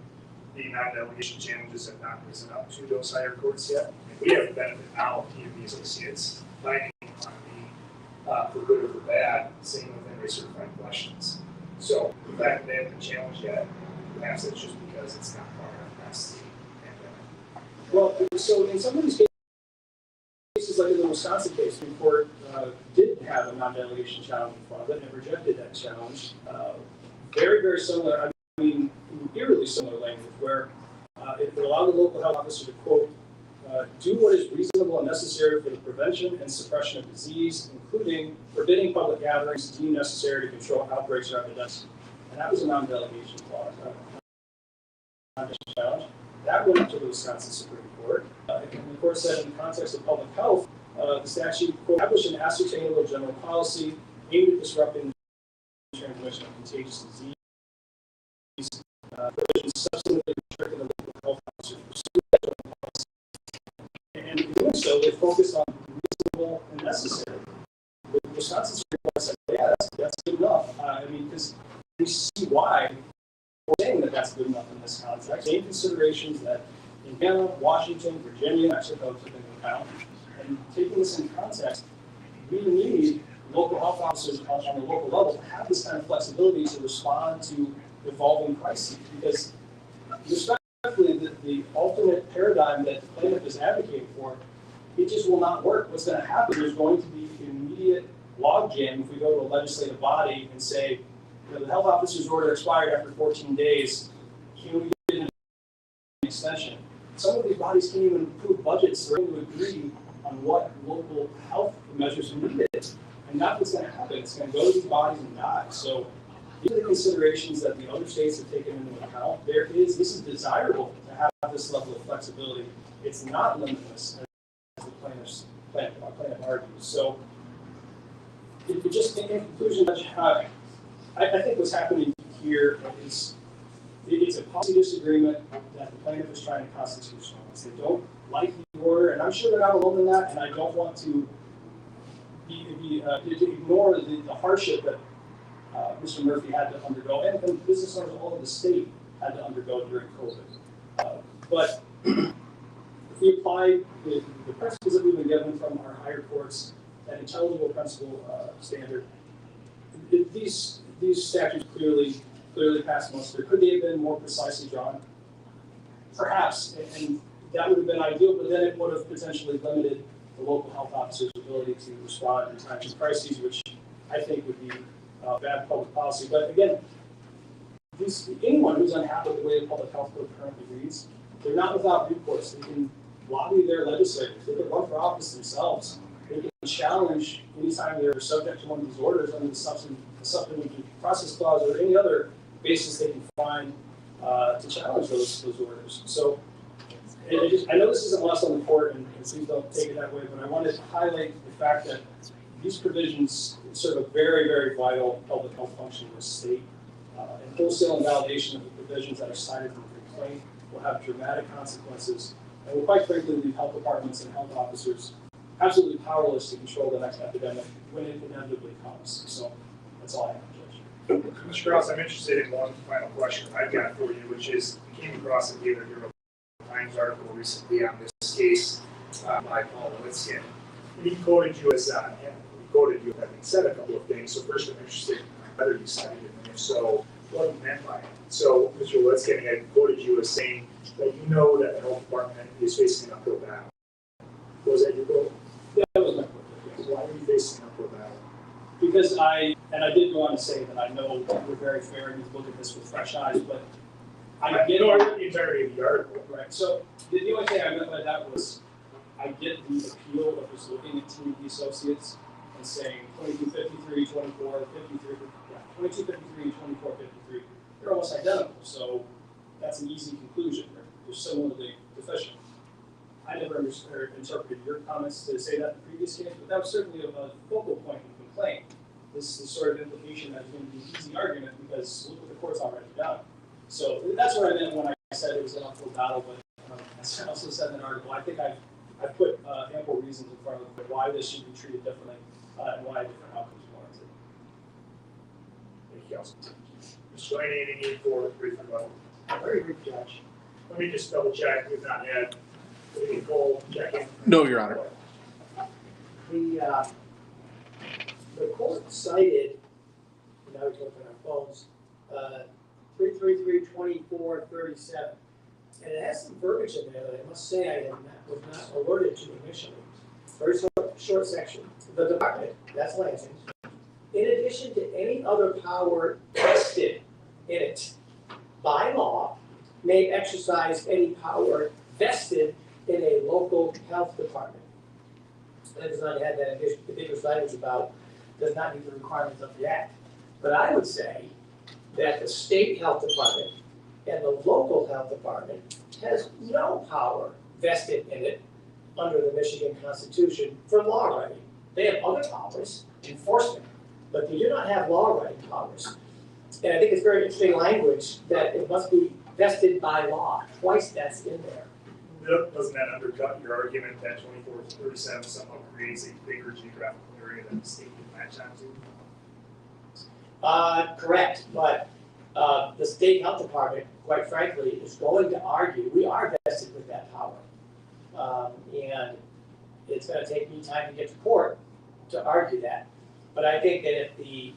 the non-delegation challenges have not risen up to those higher courts yet? And we have the benefit now of the associates finding on for good or for bad, same with any certified questions. So the fact that they haven't been challenged yet, perhaps it's just because it's not far enough past the pandemic. Well, so in some of these cases, like in the Wisconsin case, the court did have a non-delegation challenge in front of it and rejected that challenge. Very, very similar, I mean, eerily similar language, where it would allow the local health officer to, quote, do what is reasonable and necessary for the prevention and suppression of disease, including forbidding public gatherings deemed necessary to control outbreaks or epidemics. And that was a non-delegation clause, non-delegation challenge. That went up to the Wisconsin Supreme Court. And the court said in the context of public health, the statute, quote, established an ascertainable general policy aimed at disrupting the transmission of contagious disease. provisions substantively restricting the local health officers to pursue that general policy. And in doing so, they focused on reasonable and necessary. With Wisconsin's request said, yeah, that's good enough. I mean, because we see why we're saying that that's good enough in this context. Same considerations that Indiana, Washington, Virginia, Mexico took into account. And taking this in context, we need local health officers on the local level to have this kind of flexibility to respond to evolving crises. Because respectfully, the alternate paradigm that the plaintiff is advocating for, it just will not work. What's going to happen, there's going to be an immediate logjam if we go to a legislative body and say, you know, the health officer's order expired after 14 days, can we get an extension? Some of these bodies can't even approve budgets or to agree on what local health measures are needed. And that's what's going to happen. It's going to go to these bodies and die. So these are the considerations that the other states have taken into account. This is desirable to have this level of flexibility. It's not limitless, as the plaintiff argues. So it just, in conclusion, I think what's happening here is it's a policy disagreement that the plaintiff is trying to constitutionalize. They don't like the order, and I'm sure they're not alone in that, and I don't want to ignore the hardship that Mr. Murphy had to undergo, and business owners all over the state had to undergo during COVID. But if we apply the principles that we've been given from our higher courts, that intelligible principle standard, these statutes clearly pass muster. Could they have been more precisely drawn? Perhaps, and that would have been ideal, but then it would have potentially limited the local health officer's ability to respond in times of crises, which I think would be bad public policy. But again, anyone who's unhappy with the way the public health code currently reads, they're not without recourse. They can lobby their legislators. They can run for office themselves. They can challenge anytime they're subject to one of these orders under the supplemental due process clause or any other basis they can find to challenge those orders. So I know this isn't lost on the court, and please don't take it that way, but I wanted to highlight the fact that these provisions serve a very, very vital public health function in the state. And wholesale invalidation of the provisions that are cited in the complaint will have dramatic consequences and will quite frankly leave health departments and health officers absolutely powerless to control the next epidemic when it inevitably comes. So that's all I have, Judge. Mr. Krause, I'm interested in one final question I've got for you, which is, we came across a Gaylord Times article recently on this case by Paul Litskin. He quoted you as, having said a couple of things. So first, I'm interested in whether you cited it, and if so, what you meant by it. So Mr. Litskin had quoted you as saying that you know that the health department is facing an uphill battle. Was that your quote? Yeah, that was my quote. Yes. Why are you facing an uphill battle? Because I did go on to say that I know that we're very fair and you look at this with fresh eyes, but I get the entirety of the article. Right. So the only thing I meant by that was I get the appeal of just looking at TMD associates and saying 2253, 24, 53, 2253, 24, 53, they're almost identical. So that's an easy conclusion. They're similarly deficient. I never interpreted your comments to say that in the previous case, but that was certainly a focal point in the complaint. This sort of implication that it's going to be an easy argument because look what the court's already done. So that's what I meant when I said it was an uphill battle, but as I also said in the article, I think I've put ample reasons in front of them why this should be treated differently and why a different outcome is warranted. Thank you, Counsel. Mr. Lane, any need for a brief rebuttal? Very brief, Judge. Let me just double check. We've not had any poll check in. No, Your Honor. The court cited, now we're looking at our phones, 333-2437. And it has some verbiage in there that I must say was not alerted to initially. Very short section. The department, that's Lansing, in addition to any other power vested in it by law, may exercise any power vested in a local health department. That does not have that ambiguous language about, does not meet the requirements of the Act. But I would say that the state health department and the local health department has no power vested in it under the Michigan Constitution for law writing. They have other powers, enforcement, but they do not have law writing powers. And I think it's very interesting language that it must be vested by law, twice that's in there. Doesn't that undercut your argument that 2437 somehow creates a bigger geographical area than the state can match onto? Correct, but the state health department, quite frankly, is going to argue, we are vested with that power. And it's gonna take me time to get to court to argue that. But I think that if the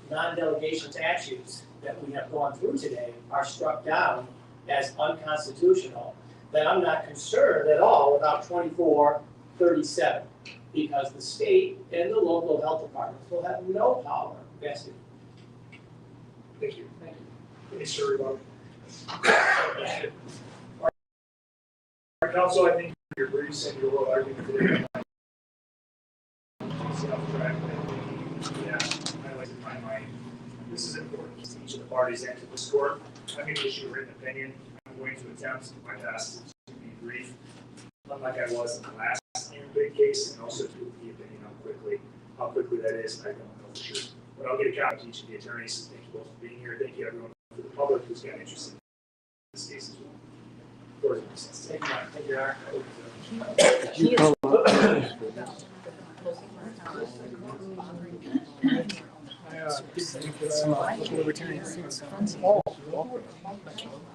non-delegation statutes that we have gone through today are struck down as unconstitutional, then I'm not concerned at all about 2437, because the state and the local health departments will have no power vested. Thank you. Thank you. Any sir, Bob? Our council, I think your briefs and your oral argument today. Yeah, I like to find my, this is important to each of the parties and to this court. I'm going to issue a written opinion. I'm going to attempt my best to be brief, unlike I was in the last big case, and also to the opinion how quickly that is, I don't know for sure. But I'll get a copy to each of the attorneys. Thank you both for being here. Thank you everyone for the public who's got interest in this case as well. Thank you, thank you, Eric.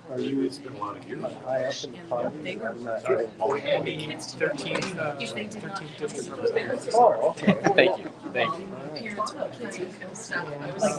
Are you? It's been a lot of years. I up in the fund. It's 13th district. Oh, okay. Thank you. Thank you.